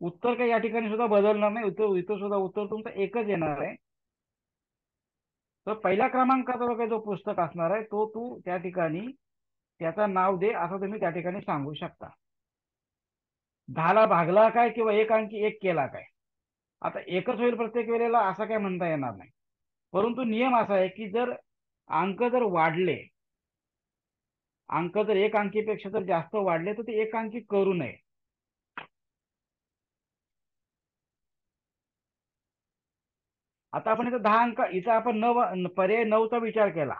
B: उत्तर काही या ठिकाणी सुद्धा बदलणार नाही. इथं सुद्धा उत्तर तुमचं एकच येणार आहे. तर पहिल्या क्रमांकाचा काही जो पुस्तक असणार आहे तो तू त्या ठिकाणी त्याचं नाव दे असं तुम्ही त्या ठिकाणी सांगू शकता. 10ला भागला काय किंवा एक अंकी एक केला काय, आता एकच होईल प्रत्येक वेळेला असं काय म्हणता येणार नाही. परंतु नियम असा आहे की जर अंक जर वाढले, अंक जर एक अंकीपेक्षा जर जास्त वाढले तर ते एक अंकी करू नये. आता आपण इथं 10 अंक, इथं आपण पर्याय 9चा विचार केला.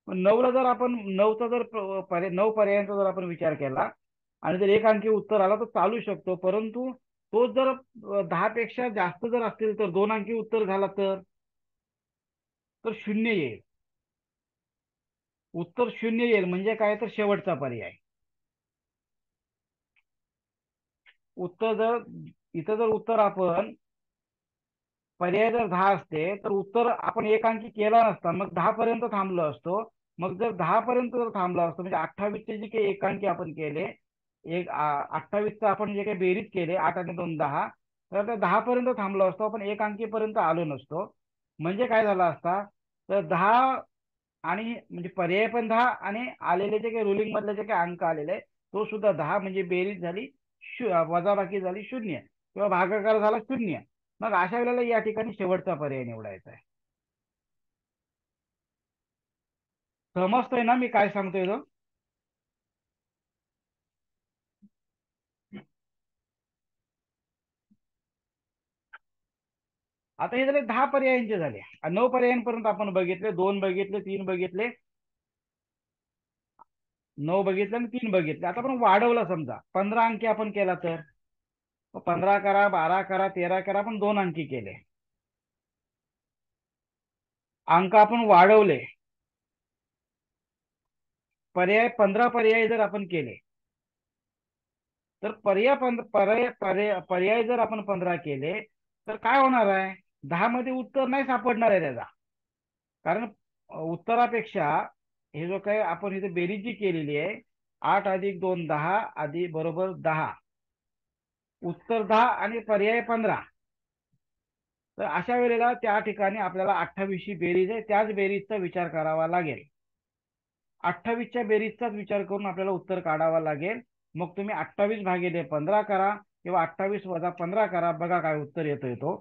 B: 9ला जर आपण 9चा जर पर्याय 9 पर्यायांचा जर आपण विचार केला आणि जर एक अंकी उत्तर आला तर चालू शकतो. परंतु तो जर 10 पेक्षा जास्त जर असतील तर 2 अंकी उत्तर झाला तर 0 येईल. उत्तर 0 येईल म्हणजे काय? तर शेवटचा पर्याय. उत्तर जर इथं जर उत्तर आपण पर्याय जर 10 असते तर उत्तर आपण एक अंकी केला नसता, मग 10 पर्यंत थांबलो असतो. मग जर 10 पर्यंत जर थांबलो असतो म्हणजे 28चे जे काही एकांकी आपण केले, 28चा आपण जे काही बेरीज केले 8 आणि 2 10, तर त्या 10 पर्यंत थांबलो असतो, आपण एक अंकीपर्यंत आलो नसतो. म्हणजे काय झालं असता? तर 10 आणि म्हणजे पर्याय पण 10 आणि आलेले जे काही रुलिंग मधले जे काही अंक आलेले तो सुद्धा 10, म्हणजे बेरीज झाली वजाबाकी झाली 0 किंवा भागाकार झाला 0. मग अशा वेळेला या ठिकाणी शेवटचा पर्याय निवडायचा आहे. समजतंय ना मी काय सांगतोय तो? आता हे झाले 10 पर्यायांचे झाले. 9 पर्यायांपर्यंत आपण बघितले, 2 बघितले, 3 बघितले, 9 बघितले आणि 3 बघितले. आता आपण वाढवलं, समजा 15 अंकी आपण केला तर 15 करा, 12 करा, 13 करा, आपण 2 अंकी केले. अंक आपण वाढवले, पर्याय 15 पर्याय जर आपण केले तर पर्याय जर आपण 15 केले तर काय होणार आहे? 10 मध्ये उत्तर नाही सापडणार आहे त्याचा. कारण उत्तरापेक्षा हे जो काही आपण इथे बेरीज जी केलेली आहे 8 अधिक 2 10 अधिक बरोबर 10, उत्तर 10 आणि पर्याय 15. तर अशा वेळेला त्या ठिकाणी आपल्याला 28ची बेरीज आहे त्याच बेरीजचा विचार करावा लागेल. 28च्या बेरीजचाच विचार करून आपल्याला उत्तर काढावा लागेल. मग तुम्ही 28 भागिले 15 करा किंवा 28 वजा 15 करा, बघा काय उत्तर येतो.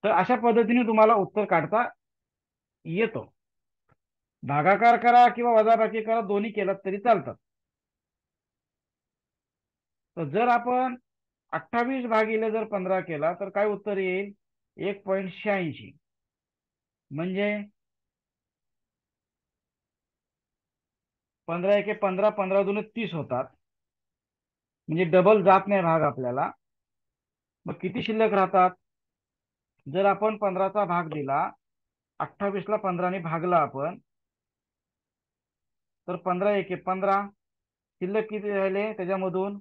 B: तर अशा पद्धतीने तुम्हाला उत्तर काढता येतो. भागाकार करा किंवा वजाबाकी करा, दोन्ही केलं तरी चालतात. तर जर आपण 28 भागिले जर 15 केला तर काय उत्तर येईल? 1.86. म्हणजे 15 एके 15, 15 दुने 30 होतात. म्हणजे डबल जात नाही भाग आपल्याला. मग किती शिल्लक राहतात? जर आपण 15चा भाग दिला, 28ला 15ने भागला आपण, तर 15 एके 15, शिल्लक किती राहिले त्याच्यामधून?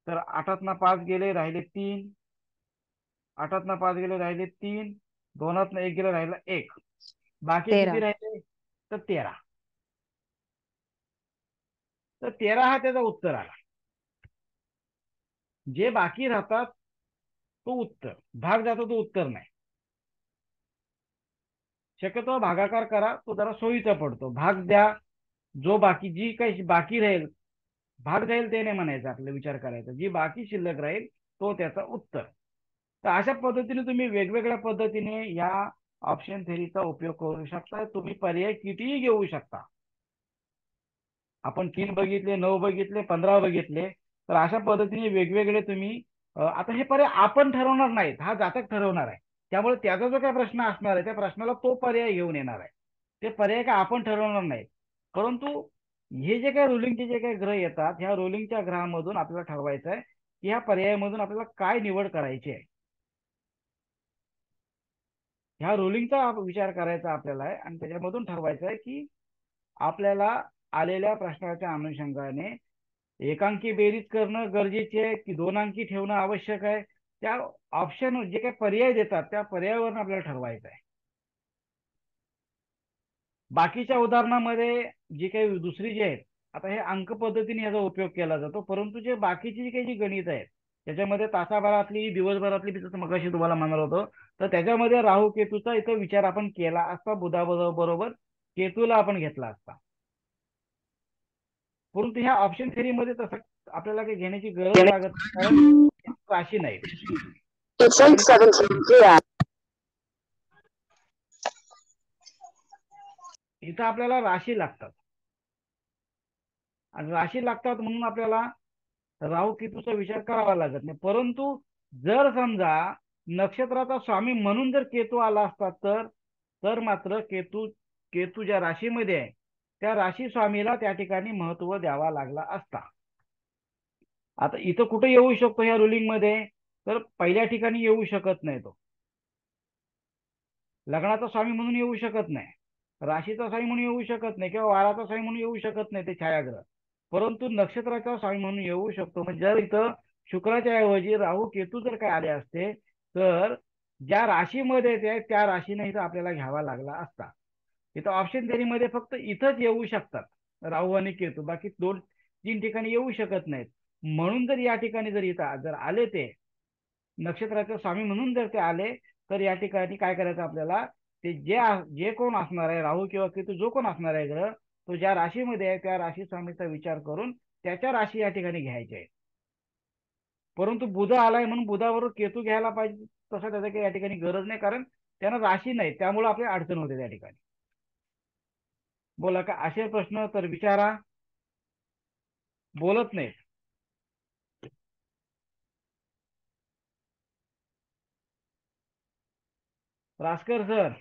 B: तर 8तनं 5 गेले, राहिले 3, 8तनं 5 गेले, राहिले 3, 2तनं 1 गेले, राहिला 1, बाकी
C: 13.
B: किती राहिले? तर 13. तर 13 हा त्याचा उत्तर आला. जे बाकी राहतात तो उत्तर, भाग जातो तो उत्तर नाही. शक्यतो भागाकार करा, तो जरा सोयीचा पडतो. भाग द्या, जो बाकी जी काही बाकी राहील भाग जाईल ते नाही म्हणायचं, आपलं विचार करायचा, जी बाकी शिल्लक राहील तो त्याचा उत्तर. तर अशा पद्धतीने तुम्ही वेगवेगळ्या पद्धतीने या ऑप्शन थेरीचा उपयोग करू शकता. तुम्ही पर्याय कितीही घेऊ शकता. आपण 3 बघितले, 9 बघितले, 15 बघितले, तर अशा पद्धतीने वेगवेगळे तुम्ही आता हे पर्याय आपण ठरवणार नाहीत, हा जातक ठरवणार आहे. त्यामुळे त्याचा जो काही प्रश्न असणार आहे त्या प्रश्नाला तो पर्याय घेऊन येणार आहे. ते पर्याय काय आपण ठरवणार नाहीत, परंतु हे जे काही रुलिंगचे जे काही ग्रह येतात, ह्या रुलिंगच्या ग्रहामधून आपल्याला ठरवायचं आहे की ह्या पर्यायामधून आपल्याला काय निवड करायची आहे. ह्या रुलिंगचा विचार करायचा आपल्याला आहे आणि त्याच्यामधून ठरवायचं आहे की आपल्याला आलेल्या प्रश्नाच्या अनुषंगाने एकांकी बेरीज करणं गरजेचे आहे की 2 अंकी ठेवणं आवश्यक आहे. त्या ऑप्शन जे काही पर्याय देतात त्या पर्यायावरून आपल्याला ठरवायचं आहे. बाकीच्या उदाहरणामध्ये जी काही दुसरी जी आहेत, आता हे अंक पद्धतीने याचा उपयोग केला जातो, परंतु जे बाकीची जी काही जी गणित आहेत त्याच्यामध्ये तासाभरातली, दिवसभरातली, जसं मगाशी तुम्हाला म्हणत होतो, तर त्याच्यामध्ये राहू केतूचा इथं विचार आपण केला असता, बुधाबरोबर केतूला आपण घेतला असता. परंतु ह्या ऑप्शन थेरीमध्ये तसं आपल्याला काही घेण्याची गरज लागत नाही, कारण राशी नाही. इथं आपल्याला राशी लागतात आणि राशी लागतात म्हणून आपल्याला राहू केतूचा विचार करावा लागत नाही. परंतु जर समजा नक्षत्राचा स्वामी म्हणून जर केतू आला असता तर मात्र केतू ज्या राशीमध्ये आहे त्या राशी स्वामीला त्या ठिकाणी महत्व द्यावा लागला असता. आता इथं कुठे येऊ शकतो ह्या रुलिंग मध्ये, तर पहिल्या ठिकाणी येऊ शकत नाही. तो लग्नाचा स्वामी म्हणून येऊ शकत नाही, राशीचा स्वामी म्हणून येऊ शकत नाही, किंवा वाराचा स्वामी म्हणून येऊ शकत नाही ते छायाग्रह, परंतु नक्षत्राचा स्वामी म्हणून येऊ शकतो. म्हणजे जर इथं शुक्राच्या ऐवजी राहू केतू जर काय आले असते तर ज्या राशीमध्ये ते त्या राशीने इथं आपल्याला घ्यावा लागला असता. इथं ऑप्शन थेरीमध्ये फक्त इथंच येऊ शकतात राहू आणि केतू, बाकी 2-3 ठिकाणी येऊ शकत नाहीत. म्हणून जर या ठिकाणी जर इथं जर आले ते नक्षत्राचे स्वामी म्हणून जर ते आले तर या ठिकाणी काय करायचं आपल्याला, ते जे कोण असणार आहे राहू किंवा केतू, जो कोण असणार आहे ग्रह, तो ज्या राशीमध्ये आहे त्या राशी स्वामीचा विचार करून त्याच्या राशी या ठिकाणी घ्यायच्या आहेत. परंतु बुध आलाय म्हणून बुधाबरोबर केतू घ्यायला पाहिजे तसं त्याचं काही या ठिकाणी गरज नाही, कारण त्यांना राशी नाही, त्यामुळे आपली अडचण होते त्या ठिकाणी. बोला का असे प्रश्न तर विचारा. बोलत नाही. रासकर सर,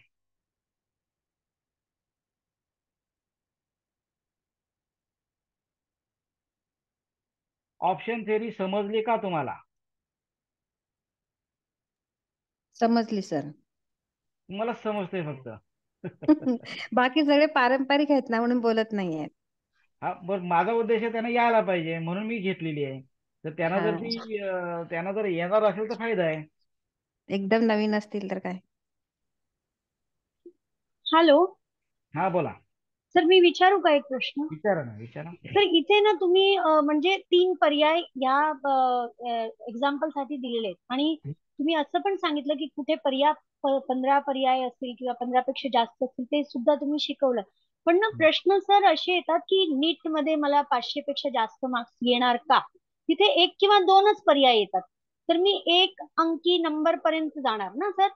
B: ऑप्शन थेरी समजली का तुम्हाला?
C: समजली सर.
B: तुम्हाला समजतंय फक्त.
C: बाकी सगळे पारंपरिक आहेत ना म्हणून बोलत नाहीये.
B: हा बरं, माझा उद्देश आहे त्यांना यायला पाहिजे म्हणून मी घेतलेली आहे. तर त्यांना जर येणार असेल तर फायदा आहे.
C: एकदम नवीन असतील तर काय.
D: हॅलो
B: हा बोला.
D: सर, मी विचारू का एक प्रश्न?
B: विचारा ना, विचारा.
D: सर, इथे ना तुम्ही म्हणजे 3 पर्याय या एक्झाम्पल साठी दिलेले आहेत आणि तुम्ही असं पण सांगितलं की कुठे 15 पर्याय असतील किंवा 15 पेक्षा जास्त असतील ते सुद्धा तुम्ही शिकवलं. पण ना प्रश्न सर असे येतात की नीट मध्ये मला 500 पेक्षा जास्त मार्क्स येणार का? तिथे 1 किंवा 2च पर्याय येतात, तर मी 1 अंकी नंबर पर्यंत जाणार ना सर?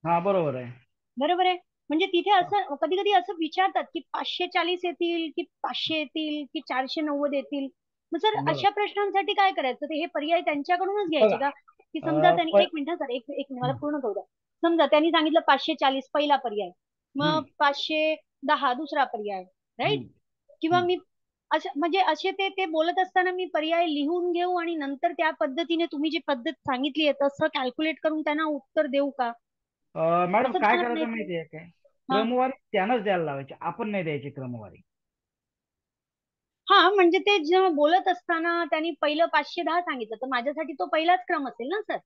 B: हा बरोबर आहे.
D: बरोबर आहे. म्हणजे तिथे असं कधी कधी असं विचारतात की 540 येतील की 500 येतील की 490 येतील. मग सर
B: बरोबर.
D: अशा प्रश्नांसाठी काय करायचं? ते हे पर्याय त्यांच्याकडूनच घ्यायचे
B: बघा,
D: का? की समजा त्यांनी
B: प-
D: एक मिनिट सर, एक एक मला पूर्ण करू द्या. समजा त्यांनी सांगितलं 540 पहिला पर्याय, मग 510 दुसरा पर्याय, राईट? किंवा मी असं म्हणजे असे ते ते बोलत असताना मी पर्याय लिहून घेऊ आणि नंतर त्या पद्धतीने तुम्ही जी पद्धत सांगितली आहे तसं कॅल्क्युलेट करून त्यांना उत्तर देऊ का?
B: मॅडम
D: असं
B: काय
D: तुम्हाला
B: करायचं
D: म्हणायचं
B: माहितीये काय,
D: हा.
B: क्रमवारी त्यानंच द्यायला लावायची, आपण नाही द्यायची क्रमवारी.
D: हा म्हणजे ते जेव्हा बोलत असताना त्यांनी पहिलं 510 सांगितलं तर माझ्यासाठी तो पहिलाच क्रम असेल ना सर?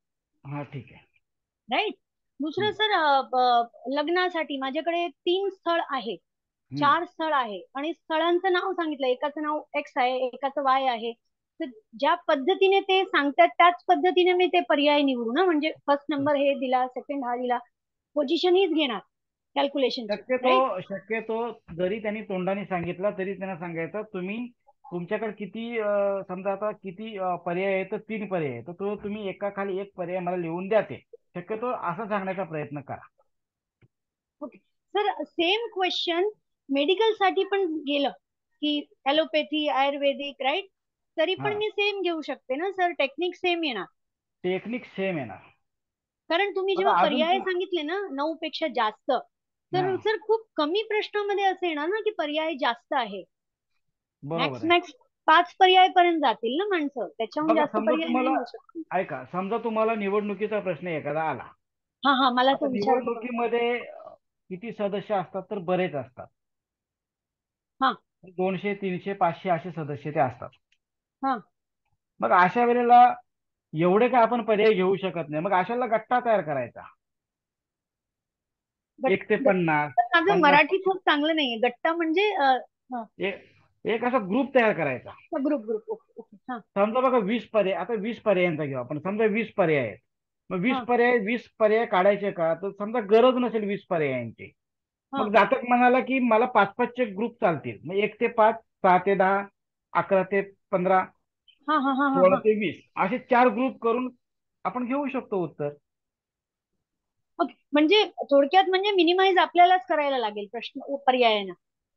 B: हा ठीक आहे.
D: राईट. दुसरं सर, लग्नासाठी माझ्याकडे 3 स्थळ आहे, 4 स्थळ आहे आणि स्थळांचं नाव सांगितलं, एकाचं नाव एक्स आहे, एकाचं वाय आहे. तर ज्या पद्धतीने ते सांगतात त्याच पद्धतीने मी ते पर्याय निवडू ना? म्हणजे फर्स्ट नंबर हे दिला, सेकंड हा दिला, पोझिशन हीच घेणार कॅल्क्युलेशनची, राईट?
B: शक्यतो जरी त्यांनी तोंडाने सांगितलं तरी त्यांना सांगायचं तुम्ही तुमच्याकडे किती समजा आता किती पर्याय आहे तर 3 पर्याय आहे तर तो तुम्ही एका खाली एक पर्याय मला लिहून द्या ते शक्यतो असं सांगण्याचा प्रयत्न करा.
D: Okay sir, same question medical साठी पण गेलं की ॲलोपॅथी आयुर्वेदिक राईट, तरी
B: हा
D: पण मी सेम घेऊ शकते ना सर, टेक्निक सेम येणार.
B: टेक्निक सेम येणार.
D: कारण तुम्ही जेव्हा
B: बघा अजून
D: पर्याय सांगितले ना 9 पेक्षा जास्त,
B: हा
D: तर सर खूप कमी प्रश्नामध्ये असं येणार ना की पर्याय जास्त आहे.
B: बरोबर
D: मॅक्स
B: आहे.
D: मॅक्स 5 पर्याय पर्यंत जातील ना माणसं, त्याच्याहून
B: बघा
D: जास्त
B: समजा
D: पर्याय नाही
B: तुम्हाला
D: होऊ शकत.
B: समजा तुम्हाला निवडणुकीचा प्रश्न एखादा आला.
D: हा हा, मला
B: आता
D: तो विचारतो पण.
B: निवडणुकीमध्ये किती सदस्य असतात तर बरेच असतात.
D: हा
B: 200 300 500 असे सदस्य ते असतात.
D: हा,
B: मग अशा वेळेला एवढे काय आपण पर्याय घेऊ शकत नाही. मग अशाला गट्टा तयार करायचा
D: गट
B: 1 ते
D: गट
B: 50
D: माझं
B: 50
D: मराठी खूप चांगलं नाहीये. गट्टा म्हणजे
B: एक असा ग्रुप तयार करायचा.
D: ग्रुप ग्रुप, ओके ओके, हा
B: समजा बघा 20 पर्याय, आता 20 पर्यायांचा घेऊ आपण. समजा 20 पर्याय आहेत. मग
D: हा
B: 20 पर्याय काढायचे का तर समजा गरज नसेल 20 पर्यायांची.
D: हा
B: मग जातक म्हणाला की मला 5-5 चे ग्रुप चालतील. मग 1 ते 5, 6 ते 10, 11 ते 15,
D: हा हा हा हा
B: 16
D: हा,
B: ते 20 असे 4 ग्रुप करून आपण घेऊ शकतो उत्तर.
D: ओके. म्हणजे थोडक्यात म्हणजे मिनिमाइज आपल्यालाच करायला लागेल प्रश्न पर्यायांना.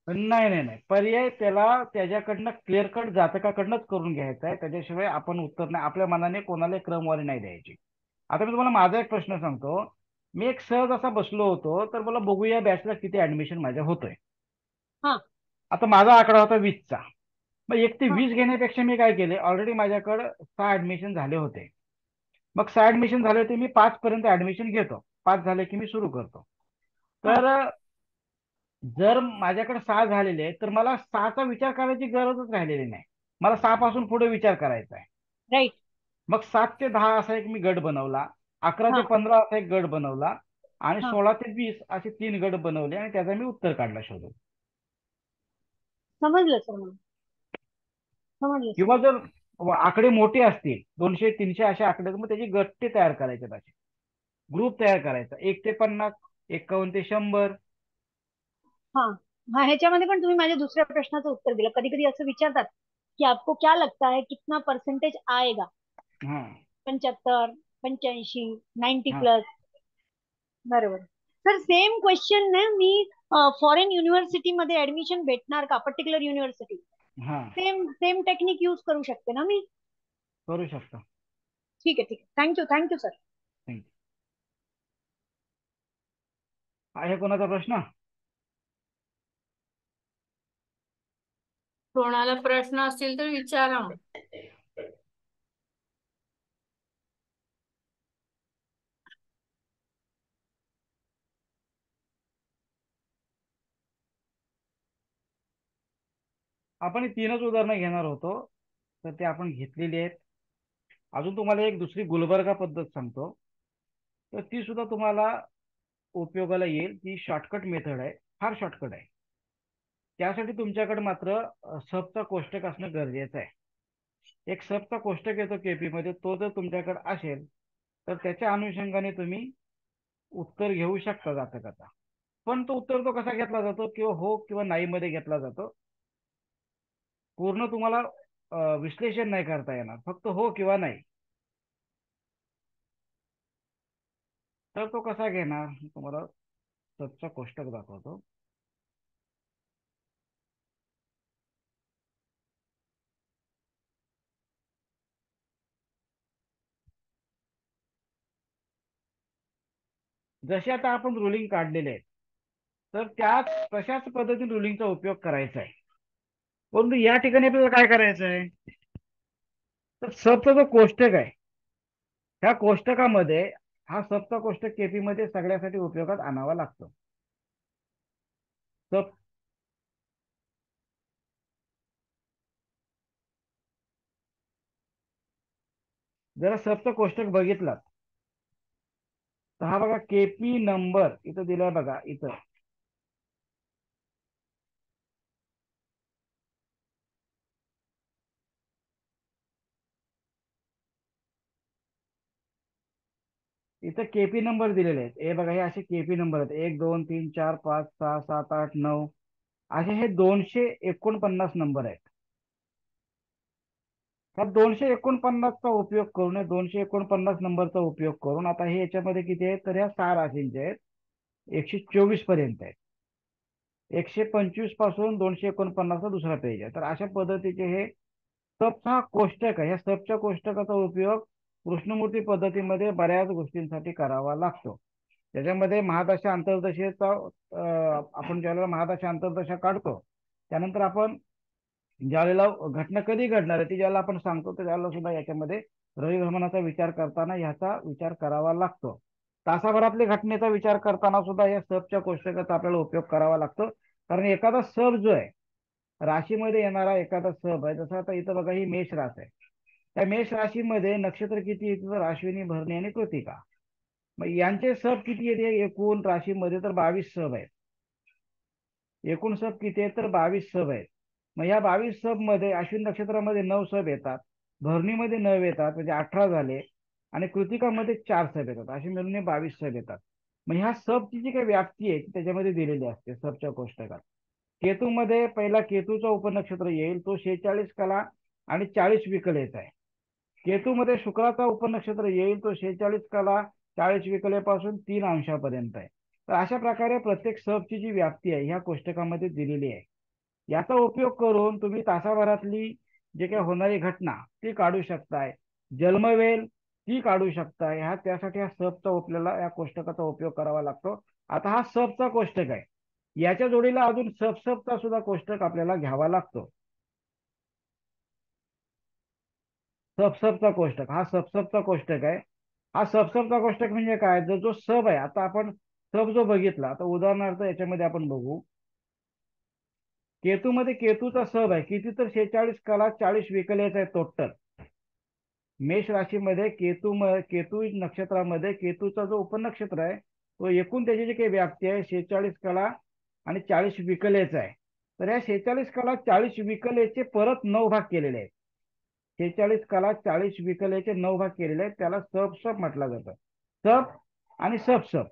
B: नाही नाही नाही, पर्याय त्याला त्याच्याकडनं क्लिअर कट जातकाकडनंच करून घ्यायचा आहे. त्याच्याशिवाय आपण उत्तर नाही, आपल्या मनाने कोणाला क्रमवारी नाही द्यायची. आता मी तुम्हाला माझा एक प्रश्न सांगतो. मी एक सहज असा बसलो होतो तर मला बघूया बॅचला किती ऍडमिशन माझ्या होतोय.
D: हा
B: आता माझा आकडा होता 20चा. मग 1 ते
D: हा
B: 20 घेण्यापेक्षा मी काय केले, ऑलरेडी माझ्याकडे 6 ऍडमिशन झाले होते. मग 6 ऍडमिशन झाले होते, मी 5 पर्यंत ऍडमिशन घेतो. 5 झाले की मी सुरू करतो.
D: हा,
B: तर जर माझ्याकडे 6 झालेले आहेत तर मला 6चा विचार करायची गरजच राहिलेली नाही. मला 6 पासून पुढे विचार करायचा आहे.
D: राईट.
B: मग 7 ते 10 असा एक मी गट बनवला. 11
D: हा
B: ते 15 असा एक गट बनवला. आणि
D: हा,
B: 16 ते 20 असे 3 गट बनवले आणि त्याचा मी उत्तर काढला शोधून.
D: समजलं सर, मला समजलं सर.
B: किंवा जर आकडे मोठे असतील 200 300 असे आकडे तर मग त्याची गट्टे तयार करायचे, असे ग्रुप तयार करायचा. 1 ते 50, 51 ते 100.
D: हा हा, ह्याच्यामध्ये पण तुम्ही माझ्या दुसऱ्या प्रश्नाचं उत्तर दिलं. कधी कधी असं विचारतात की आपको क्या लगता है कितना परसेंटेज आएगा,
B: हा
D: 75, 85, 90
B: हा
D: प्लस. बरोबर सर, सेम क्वेश्चन ना मी फॉरेन युनिव्हर्सिटी मध्ये ऍडमिशन भेटणार का, पर्टिक्युलर युनिव्हर्सिटी,
B: हा
D: सेम सेम टेक्निक यूज करू शकते ना मी?
B: करू शकता.
D: ठीक आहे ठीक आहे, thank you thank you sir.
B: Thank you. आहे कोणाचा प्रश्न?
A: कोणाला प्रश्न असतील तर विचारा.
B: आपण ही 3च उदाहरणं घेणार होतो तर ते आपण घेतलेली आहेत. अजून तुम्हाला एक दुसरी गुलबर्गा पद्धत सांगतो. तर ती सुद्धा तुम्हाला उपयोगाला येईल. ती शॉर्टकट मेथड आहे, फार शॉर्टकट आहे. त्यासाठी तुमच्याकडे मात्र सबचा कोष्टक असणं गरजेचं आहे. एक सबचा कोष्टक येतो केपी मध्ये, तो जर तुमच्याकडे असेल तर त्याच्या अनुषंगाने तुम्ही उत्तर घेऊ शकता जातकाचा. पण तो उत्तर तो कसा घेतला जातो, किंवा हो किंवा नाही मध्ये घेतला जातो. पूर्ण तुम्हाला विश्लेषण नाही करता येणार, फक्त हो किंवा नाही. तर तो कसा घेणार तुम्हाला सबचा कोष्टक दाखवतो. जसे आता आपण रुलिंग काढलेले आहेत तर त्याच तशाच पद्धतीने रुलिंगचा उपयोग करायचा आहे. परंतु या ठिकाणी आपल्याला काय करायचं आहे, तर सबचा जो कोष्टक आहे त्या कोष्टकामध्ये हा सबचा कोष्टक केपी मध्ये सगळ्यासाठी उपयोगात आणावा लागतो. सब जरा सबचा कोष्टक बघितला तर हा बघा केपी नंबर इथं दिलाय बघा. इथं इथं केपी नंबर दिलेले आहेत. हे बघा, हे असे केपी नंबर आहेत. 1 2 3 4 5 6 7 8 9 असे हे 249 नंबर आहेत. हा 249चा उपयोग करून 249 नंबरचा उपयोग करून आता हे याच्यामध्ये किती आहेत तर ह्या 6 राशींचे आहेत 124 पर्यंत आहेत. 125 पासून 249 दुसरा पेज आहे. तर अशा पद्धतीचे हे सबचा कोष्टक आहे. या सबच्या कोष्टकाचा उपयोग कृष्णमूर्ती पद्धतीमध्ये बऱ्याच गोष्टींसाठी करावा लागतो. त्याच्यामध्ये महादशा अंतर्दशेचा आपण ज्यावेळेला महादशा अंतर्दशा काढतो त्यानंतर आपण ज्यावेळेला घटना कधी घडणार आहे ती ज्याला आपण सांगतो तर त्याला सुद्धा याच्यामध्ये रवी भ्रमणाचा विचार करताना ह्याचा विचार करावा लागतो. तासाभरातल्या घटनेचा विचार करताना सुद्धा या सबच्या कोष्टकाचा आपल्याला उपयोग करावा लागतो. कारण एखादा सब जो आहे राशीमध्ये येणारा एखादा सब आहे, जसं आता इथं बघा ही मेष रास आहे. त्या मेष राशीमध्ये नक्षत्र किती येते तर अश्विनी, भरणी आणि कृतिका. मग यांचे सब किती येते एकूण राशीमध्ये तर 22 सब आहेत. एकूण सब किती आहेत तर 22 सब आहेत. मग या 22 सब मध्ये अश्विन नक्षत्रामध्ये 9 सब येतात, भरणीमध्ये 9 येतात म्हणजे 18 झाले आणि कृतिकामध्ये 4 सब येतात. अशी मिळून 22 सब येतात. मग ह्या सबची जी काही व्याप्ती आहे ती त्याच्यामध्ये दिलेली असते सबच्या कोष्टकात. केतूमध्ये पहिला केतूचा उपनक्षत्र येईल तो 46 कला आणि 40 विकलेचा आहे. केतूमध्ये शुक्राचा उपनक्षत्र येईल तो 46 कला 40 विकलेपासून 3 अंशापर्यंत आहे. तर अशा प्रकारे प्रत्येक सबची जी व्याप्ती आहे ह्या कोष्टकामध्ये दिलेली आहे. याचा उपयोग करून तुम्ही तासाभरातली जे काही होणारी घटना ती काढू शकताय, जन्मवेल ती काढू शकताय. त्यासाठी हा सबचा आपल्याला या कोष्टकाचा उपयोग करावा लागतो. आता हा सबचा कोष्टक आहे, याच्या जोडीला अजून सबचा सुद्धा कोष्टक आपल्याला घ्यावा लागतो. सबचा कोष्टक हा सबचा कोष्टक आहे. हा सबचा कोष्टक म्हणजे काय जर जो सब आहे आता आपण सब जो बघितला आता उदाहरणार्थ याच्यामध्ये आपण बघू केतूमध्ये केतूचा सब आहे किती तर 46 कला 40 विकलेचा आहे टोटल. मेष राशीमध्ये केतू नक्षत्रामध्ये केतूचा जो उपनक्षत्र आहे तो एकूण त्याची जी काही व्याप्ती आहे 46 कला आणि 40 विकलेचा आहे. तर या 46 कला 40 विकलेचे परत 9 भाग केलेले आहेत. 46 कला 40 विकलेचे 9 भाग केलेले आहेत. त्याला सब म्हटलं जातं. सब आणि सब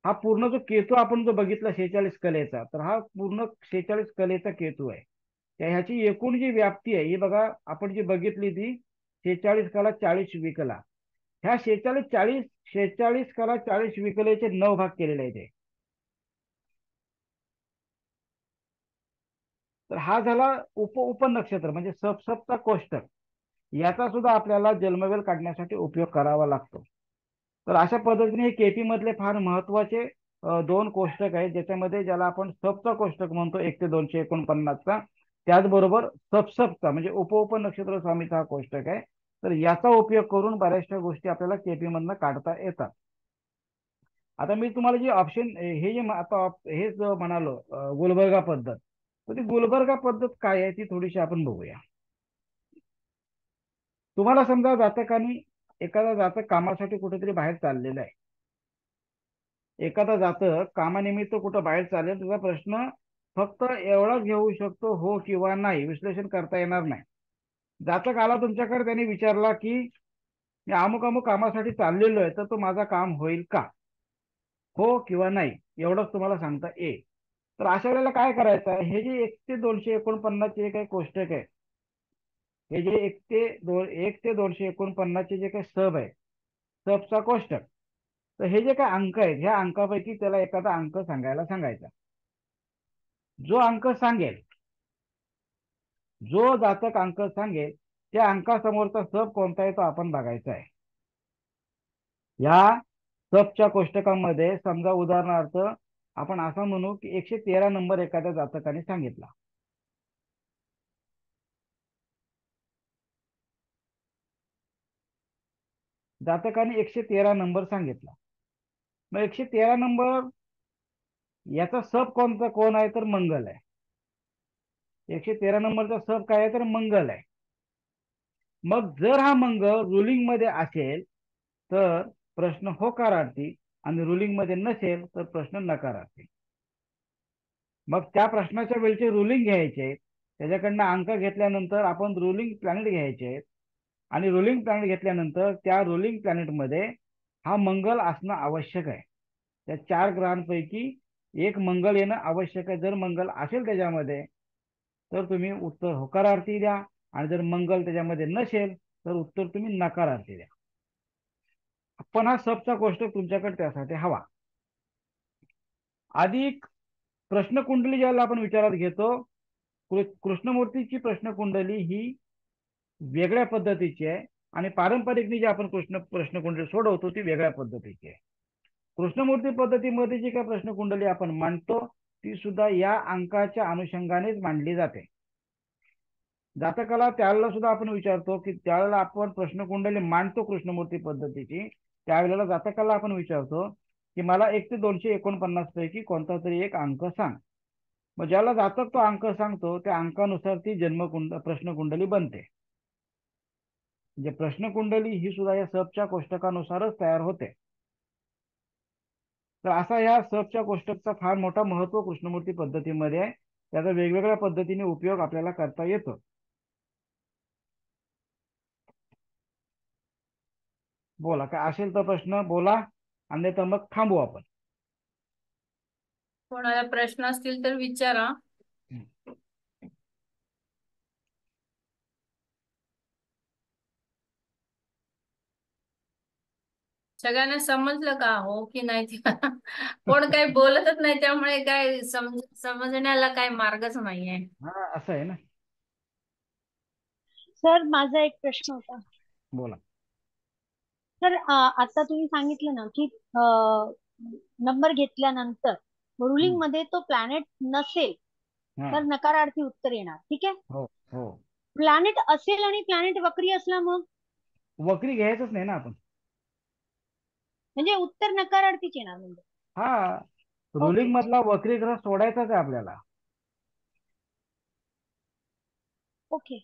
B: हा पूर्ण जो केतू आपण जो बघितला 46 कलेचा तर हा पूर्ण 46 कलेचा केतू आहे. ह्याची एकूण जी व्याप्ती आहे ही बघा आपण जी बघितली ती 46 कला 40 विकला. ह्या 46 कला 40 विकलेचे 9 भाग केलेले आहेत. तर हा झाला उपनक्षत्र म्हणजे सबचा कोष्टक. याचा सुद्धा आपल्याला जन्मवेल काढण्यासाठी उपयोग करावा लागतो. तर अशा पद्धतीने हे केपी मधले फार महत्वाचे 2 कोष्टक आहेत ज्याच्यामध्ये ज्याला आपण सबचा कोष्टक म्हणतो 1 ते 249चा. त्याचबरोबर सबचा म्हणजे उपनक्षत्र स्वामीचा हा कोष्टक आहे. तर याचा उपयोग करून बऱ्याचशा गोष्टी आपल्याला केपी मधनं काढता येतात. आता मी तुम्हाला जे ऑप्शन हे जे आता हे जो म्हणालो गुलबर्गा पद्धत तर ती गुलबर्गा पद्धत काय आहे ती थोडीशी आपण बघूया. तुम्हाला समजा जातकाने एखादा जातक कामासाठी कुठेतरी बाहेर चाललेला आहे. एखादा जातक कामानिमित्त कुठं बाहेर चालेल त्याचा प्रश्न फक्त एवढाच घेऊ शकतो हो किंवा नाही, विश्लेषण करता येणार नाही. जातक आला तुमच्याकडे त्याने विचारला की मी अमुक अमुक कामासाठी चाललेलो आहे तर तो माझा काम होईल का, हो किंवा नाही एवढंच तुम्हाला सांगता येईल. तर अशा वेळेला काय करायचं आहे हे जे 1 ते 249 चे काही कोष्टक आहे हे जे 1 ते 249 चे जे काही सब आहे सबचा कोष्टक तर हे जे काही अंक आहेत ह्या अंकापैकी त्याला एखादा अंक सांगायला सांगायचा. जो अंक सांगेल जो जातक अंक सांगेल त्या अंकासमोरचा सब कोणता आहे तो आपण बघायचा आहे. या सबच्या कोष्टकामध्ये समजा उदाहरणार्थ आपण असं म्हणू की 113 नंबर एखाद्या जातकाने सांगितला. जातकाने 113 नंबर सांगितला. मग 113 नंबर याचा सब कोण आहे तर मंगल आहे. 113 नंबरचा सब काय आहे तर मंगल आहे. मग जर हा मंगल रुलिंग मध्ये असेल तर प्रश्न होकारार्थी आणि रुलिंग मध्ये नसेल तर प्रश्न नकारार्थी. मग त्या प्रश्नाच्या वेळचे रुलिंग घ्यायचे त्याच्याकडनं अंक घेतल्यानंतर आपण रुलिंग प्लॅनेट घ्यायचे आणि रुलिंग प्लॅनेट घेतल्यानंतर त्या रुलिंग प्लॅनेटमध्ये हा मंगल असणं आवश्यक आहे. त्या 4 ग्रहांपैकी एक मंगळ येणं आवश्यक आहे. जर मंगळ असेल त्याच्यामध्ये तर तुम्ही उत्तर होकारार्थी द्या, आणि जर मंगळ त्याच्यामध्ये नसेल तर उत्तर तुम्ही नकारार्थी द्या. पण हा सबचा कोष्टक तुमच्याकडे त्यासाठी हवा. अधिक प्रश्नकुंडली ज्याला आपण विचारात घेतो, कृष्णमूर्तीची प्रश्नकुंडली ही वेगळ्या पद्धतीची आहे, आणि पारंपरिकनी जी आपण प्रश्नकुंडली सोडवतो ती वेगळ्या पद्धतीची आहे. कृष्णमूर्ती पद्धतीमध्ये जी काही प्रश्नकुंडली आपण मांडतो ती सुद्धा या अंकाच्या अनुषंगानेच मांडली जाते. जातकाला त्यावेळेला सुद्धा आपण विचारतो की त्यावेळेला आपण प्रश्नकुंडली मांडतो कृष्णमूर्ती पद्धतीची, त्यावेळेला जातकाला आपण विचारतो की मला 1 ते 249 पैकी कोणता तरी एक अंक सांग. मग ज्याला जातक तो अंक सांगतो त्या अंकानुसार ती प्रश्नकुंडली बनते. म्हणजे प्रश्नकुंडली ही सुद्धा या सबच्या कोष्टकानुसारच तयार होते. तर असा या सबच्या कोष्टकचा फार मोठा महत्व कृष्णमूर्ती पद्धतीमध्ये आहे. त्याचा वेगवेगळ्या पद्धतीने उपयोग आपल्याला करता येतो. बोला, काय असेल तर प्रश्न बोला, अन्यथा मग थांबू आपण.
A: कोणाला प्रश्न असतील तर विचारा. सगळ्यांना समजलं का हो की नाही ते? कोण काही बोलतच नाही, त्यामुळे काय समजण्याला काय मार्गच नाहीये.
B: हा, असं आहे ना.
D: सर माझा एक प्रश्न होता.
B: बोला.
D: सर आता तुम्ही सांगितलं ना की नंबर घेतल्यानंतर रुलिंग मध्ये तो प्लॅनेट नसेल
B: हा.
D: तर नकारार्थी उत्तर येणार, ठीक आहे.
B: हो हो.
D: प्लॅनेट असेल आणि प्लॅनेट वक्री असला मग
B: वक्री घ्यायचंच नाही ना आपण.
D: म्हणजे उत्तर नकारार्थीच येणार म्हणजे.
B: हा,
D: ओके
B: रुलिंग मधला वक्री ग्रह सोडायचाच आहे आपल्याला.
D: ओके.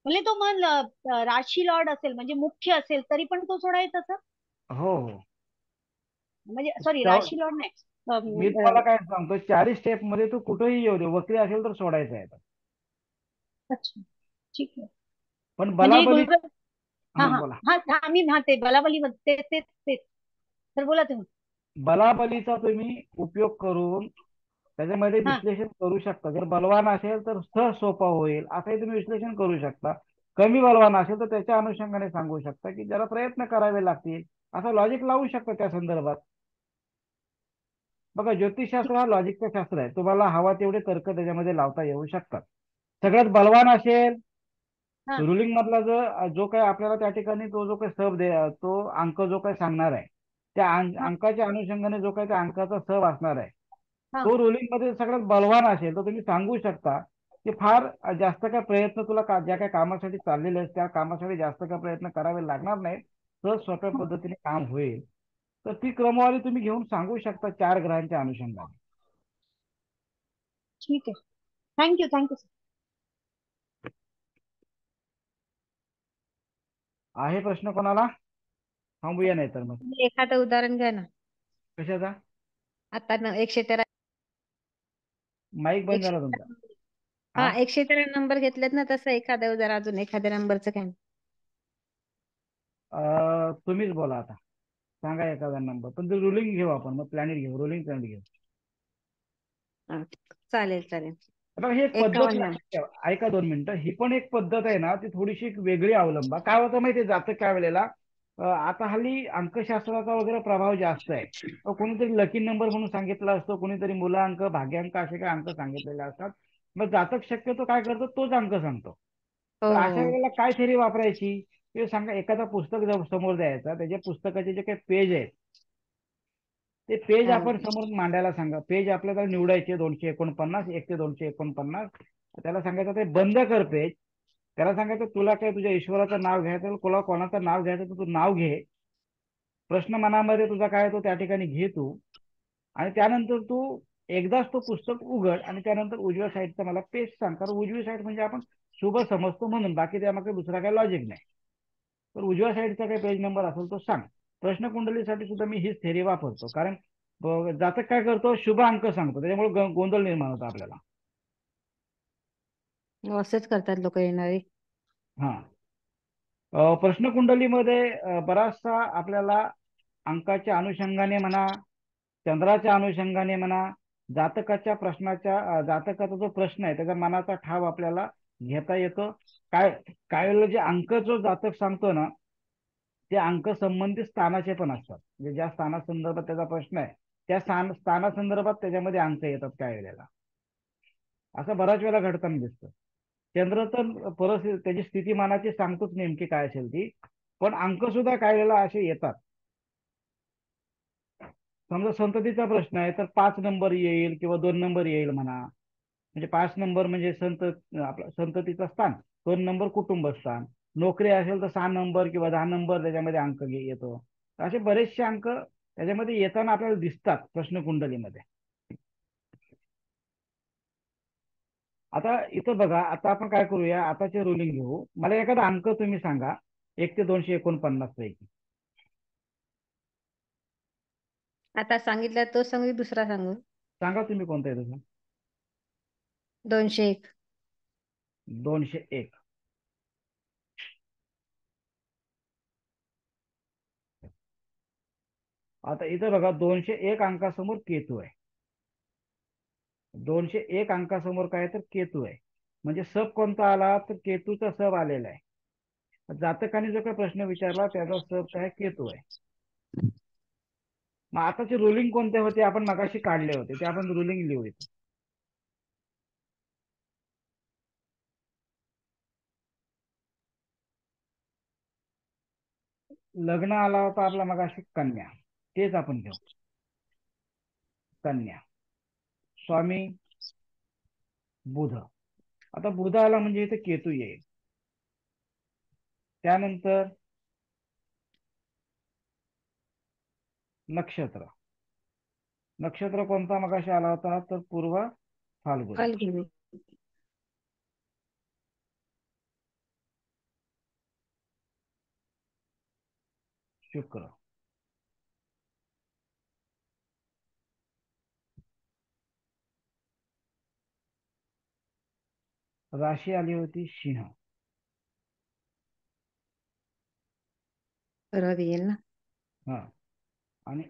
D: म्हणजे तो मग राशी लॉर्ड असेल म्हणजे मुख्य असेल तरी पण तो सोडायचा सर.
B: हो हो.
D: म्हणजे सॉरी
B: त्या-
D: राशी लॉर्ड नाही.
B: मी तुम्हाला काय सांगतो, 4 स्टेप मध्ये तू कुठेही येऊ दे, वक्री असेल तर सोडायचं आहे.
D: अच्छा ठीक आहे.
B: पण
D: म्हणजे
B: बलाबली.
D: गुरुग्रह. हा
B: हा,
D: हा
B: बोला.
D: हा हा, आम्ही हा ते बलाबली तेच तेच तेच. तर बोला तुम्ही.
B: बलाबलीचा तुम्ही उपयोग करून त्याच्यामध्ये
D: हा
B: विश्लेषण करू शकता. जर बलवान असेल तर सहज सोपा होईल असंही तुम्ही विश्लेषण करू शकता. कमी बलवान असेल तर त्याच्या अनुषंगाने सांगू शकता की जरा प्रयत्न करावे लागतील, असं लॉजिक लावू शकता त्या संदर्भात. बघा, ज्योतिषशास्त्र हा लॉजिकचा शास्त्र आहे. तुम्हाला हवा तेवढे तर्क त्याच्यामध्ये लावता येऊ शकतात. सगळ्यात बलवान असेल
D: हा
B: रुलिंग मधला जो काही आपल्याला त्या ठिकाणी तो जो काही तो अंक जो काही सांगणार आहे त्या
D: हा
B: अंकाच्या अनुषंगाने जो काही त्या अंकाचा सब असणार आहे
D: हा
B: तो रुलिंग मध्ये सगळ्यात बलवान असेल तर तुम्ही सांगू शकता की फार जास्त काय प्रयत्न तुला ज्या काही कामासाठी चाललेले आहेत त्या कामासाठी जास्त काय प्रयत्न करावे लागणार नाहीत, सहज सोप्या
D: हा.
B: पद्धतीने काम होईल. तर ती क्रमवारी तुम्ही घेऊन सांगू शकता 4 ग्रहांच्या अनुषंगाने.
D: ठीक आहे. Thank you thank you sir.
B: आहे प्रश्न कोणाला? थांबूया नाही तर मग.
C: एखादं उदाहरण घ्या ना.
B: कशाचा?
C: आता 113.
B: माईक बंद झाला तुमचा.
C: 113.
B: हा.
C: हा 113 नंबर घेतलेत ना, तसं एखादं उदाहरण अजून एखाद्या नंबरचं काय.
B: तुम्हीच बोला आता, सांगा एखादा नंबर. पण ते रुलिंग घेऊ आपण, मग प्लॅनेट घेऊ, रुलिंग प्लॅनेट घेऊ.
C: हा, चालेल चालेल.
B: आता ही एक पद्धत
C: 51.
B: लक्षात ठेवा. ऐका 2 मिनिटं. ही पण एक पद्धत आहे ना, ती थोडीशी एक वेगळी अवलंबा. काय होतं माहितीये जातं काय वेळेला, आता हल्ली अंकशास्त्राचा वगैरे प्रभाव जास्त आहे. कोणीतरी लकी नंबर म्हणून सांगितला असतो, कोणीतरी मुलांक भाग्यांक असे काय अंक सांगितलेले असतात. मग जातक शक्यतो काय करतो, तोच अंक सांगतो.
C: हो
B: तर अशा
C: हो.
B: वेळेला काय थेरी वापरायची ते सांगा. एखादा पुस्तक समोर द्यायचा, त्याच्या पुस्तकाचे जे काही पेज आहेत ते पेज
C: हा
B: आपण समोर मांडायला सांगा. पेज आपल्याला निवडायचे 249, 1 ते 249. त्याला सांगायचं ते बंद कर पेज. त्याला सांगायचं तुला काय तुझ्या ईश्वराचं नाव घ्यायचं, तुला कोणाचं नाव घ्यायचं तर तू नाव घे. प्रश्न मनामध्ये तुझा काय तो त्या ठिकाणी घे तू, आणि त्यानंतर तू एकदाच तो पुस्तक उघड आणि त्यानंतर उजव्या साईडचा मला पेज सांग. कारण उजवी साईड म्हणजे आपण शुभ समजतो म्हणून, बाकी त्यामागे दुसरा काही लॉजिक नाही. तर उजव्या साईडचा काही पेज नंबर असेल तो सांग. प्रश्नकुंडलीसाठी सुद्धा मी हीच थेरी वापरतो. कारण जातक काय करतो, शुभ अंक सांगतो, त्याच्यामुळे गोंधळ निर्माण होतो आपल्याला.
C: असंच करतात लोक येणारे.
B: हा. प्रश्नकुंडलीमध्ये बराचसा आपल्याला अंकाच्या अनुषंगाने म्हणा चंद्राच्या अनुषंगाने म्हणा, जातकाचा जो प्रश्न आहे त्याचा मनाचा ठाव आपल्याला घेता येतो. काय काय वेळेला जे अंक जो जातक सांगतो ना, ते अंक संबंधित स्थानाचे पण असतात. म्हणजे ज्या स्थानासंदर्भात त्याचा प्रश्न आहे त्या स्थानासंदर्भात त्याच्यामध्ये अंक येतात काय वेळेला. असं बऱ्याच वेळेला घडताना दिसतं. चंद्र तर परिस्थिती त्याची स्थितीमानाची सांगतोच नेमकी काय असेल ती, पण अंक सुद्धा काही वेळेला असे येतात. समजा संततीचा प्रश्न आहे तर 5 नंबर येईल किंवा 2 नंबर येईल म्हणा. म्हणजे 5 नंबर म्हणजे आपला संततीचा स्थान, 2 नंबर कुटुंब स्थान. नोकरी असेल तर 6 नंबर किंवा 10 नंबर त्याच्यामध्ये अंक येतो. असे बरेचसे अंक त्याच्यामध्ये येताना आपल्याला दिसतात प्रश्नकुंडलीमध्ये. आता इथं बघा, आता आपण काय करूया, आताचे रुलिंग घेऊ. मला एखादा अंक तुम्ही सांगा 1 ते 249 पैकी.
C: आता सांगितलं तो सांगू की दुसरा सांगू?
B: सांगा तुम्ही कोणता आहे तुझा.
C: 201.
B: 201. आता इथं बघा 201 अंकासमोर केतू आहे. 201 अंकासमोर काय तर केतू आहे. म्हणजे सब कोणता आला तर केतूचा सब आलेला आहे. जातकाने जो काही प्रश्न विचारला त्याचा सब काय केतू आहे. मग आताचे रुलिंग कोणते होते आपण मगाशी काढले होते ते आपण रुलिंग लिहू इथं. लग्न आला होता आपला मगाशी कन्या, तेच आपण घेऊ. कन्या, स्वामी बुध. आता बुध आला म्हणजे इथे केतू येईल. त्यानंतर नक्षत्र. नक्षत्र कोणता मगाशी आला होता तर पूर्व फाल्गुन.
C: फाल्गुनी.
B: शुक्र. राशी आली होती सिंह.
C: रवी येईल ना.
B: हा, आणि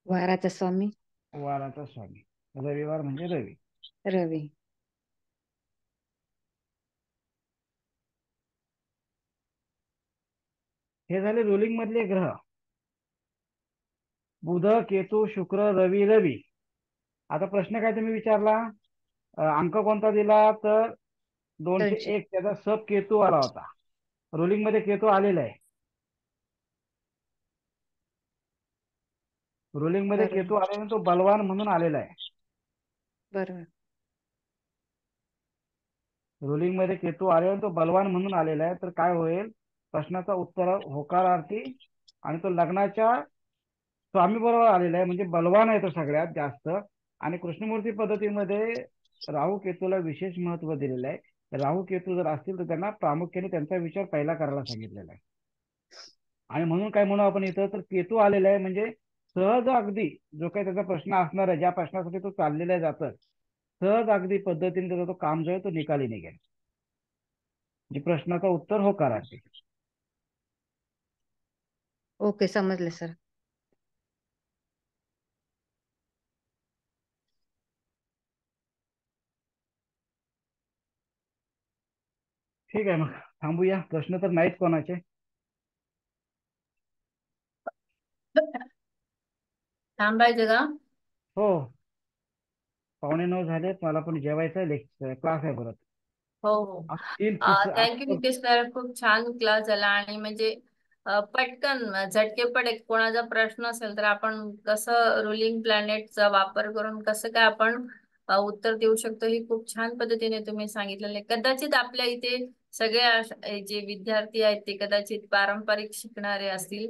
C: वाराचा स्वामी
B: वाराचा स्वामी. रविवार म्हणजे रवी.
C: रवी.
B: हे झाले रुलिंग मधले ग्रह. बुध, केतू, शुक्र, रवी, रवी. आता प्रश्न काय तुम्ही विचारला, अंक कोणता दिला तर
C: 201.
B: 201. त्याचा सब केतू आला होता. रुलिंग मध्ये केतू आलेला आहे. रुलिंग मध्ये
C: बरोबर
B: केतू आलेला तो बलवान म्हणून आलेला आहे.
C: बरोबर.
B: रुलिंग मध्ये केतू आलेला तो बलवान म्हणून आलेला आहे. तर काय होईल, प्रश्नाचा उत्तर होकारार्थी आणि तो लग्नाच्या स्वामी बरोबर आलेला आहे म्हणजे बलवान आहे तो सगळ्यात जास्त. आणि कृष्णमूर्ती पद्धतीमध्ये राहू केतूला विशेष महत्व दिलेलं आहे. राहू केतू जर असतील तर त्यांना प्रामुख्याने त्यांचा विचार पहिला करायला सांगितलेला आहे. आणि म्हणून काय म्हणू आपण इथं तर केतू आलेला आहे म्हणजे सहज अगदी जो काही त्याचा प्रश्न असणार आहे, ज्या प्रश्नासाठी तो चाललेला आहे जातं, सहज अगदी पद्धतीने त्याचा तो काम जो आहे तो निकाली निघेल. म्हणजे प्रश्नाचं उत्तर होकारार्थी.
C: ओके, समजले सर.
B: ठीक आहे, मग थांबूया. प्रश्न तर नाहीत कोणाचे.
A: थांबायचं का?
B: हो, 8:45 झालेत. मला पण जेवायचं आहे, क्लास आहे परत.
A: हो हो.
B: आज 3
A: थँक्यू मुकेश सर, खूप छान क्लास झाला. आणि म्हणजे पटकन झटकेपट एक कोणाचा प्रश्न असेल तर आपण कसं रुलिंग प्लॅनेटचा वापर करून कसं काय आपण उत्तर देऊ शकतो हे खूप छान पद्धतीने तुम्ही सांगितलेले. कदाचित आपल्या इथे सगळे जे विद्यार्थी आहेत ते कदाचित पारंपरिक शिकणारे असतील,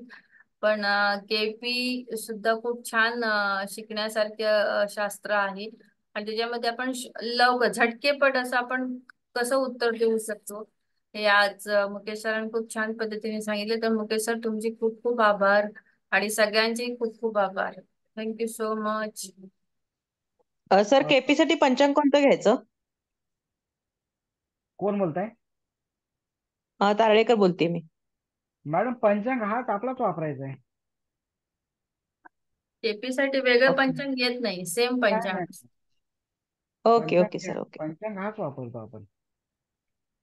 A: पण केपी सुद्धा खूप छान शिकण्यासारखे शास्त्र आहे. आणि त्याच्यामध्ये आपण लवकर झटकेपट असं आपण कसं उत्तर देऊ शकतो हे आज मुकेश सरांनी खूप छान पद्धतीने सांगितले. तर मुकेश सर तुमचे खूप खूप आभार आणि सगळ्यांचे खूप खूप आभार. Thank you so much.
E: Sir, KP साठी पंचांग कोणतं घ्यायचं?
B: कोण बोलताय?
E: तारळेकर बोलते मी.
B: मॅडम, पंचांग हाच आपलाच वापरायचा आहे.
A: केपी साठी वेगळं
E: ओके
A: पंचांग येत नाही, सेम
B: नाही
A: पंचांग.
B: नाही
E: ओके ओके
B: पंचांग
E: सर ओके.
B: पंचांग हाच वापरतो आपण.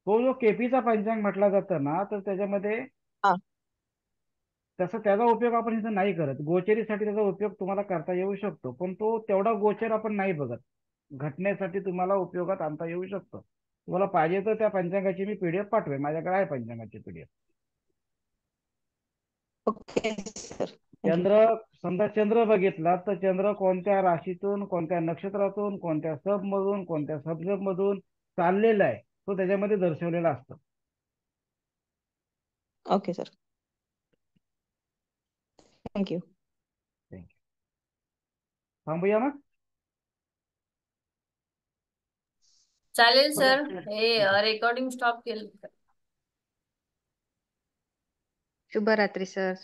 B: तो जो केपीचा पंचांग म्हटला जातो ना, तर त्याच्यामध्ये
E: हा
B: तसं त्याचा उपयोग आपण इथं नाही करत. गोचरीसाठी त्याचा उपयोग तुम्हाला करता येऊ शकतो, पण तो तेवढा गोचर आपण नाही बघत. घटनेसाठी तुम्हाला उपयोगात आणता येऊ शकतो. तुम्हाला पाहिजे तर त्या पंचांगाची मी पीडीएफ पाठवेन, माझ्याकडे आहे पंचांगाची पीडीएफ.
E: Okay sir thank you.
B: चंद्र, समजा चंद्र बघितला तर चंद्र कोणत्या राशीतून, कोणत्या नक्षत्रातून, कोणत्या सब मधून, कोणत्या सब मधून चाललेला आहे, तो त्याच्यामध्ये दर्शवलेला असतो.
E: Okay sir thank you.
B: थँक्यू. थांबूया मग.
A: चालेल सर,
B: ठीक
A: हे
B: आहे.
A: रेकॉर्डिंग स्टॉप केलं.
C: शुभरात्री सर.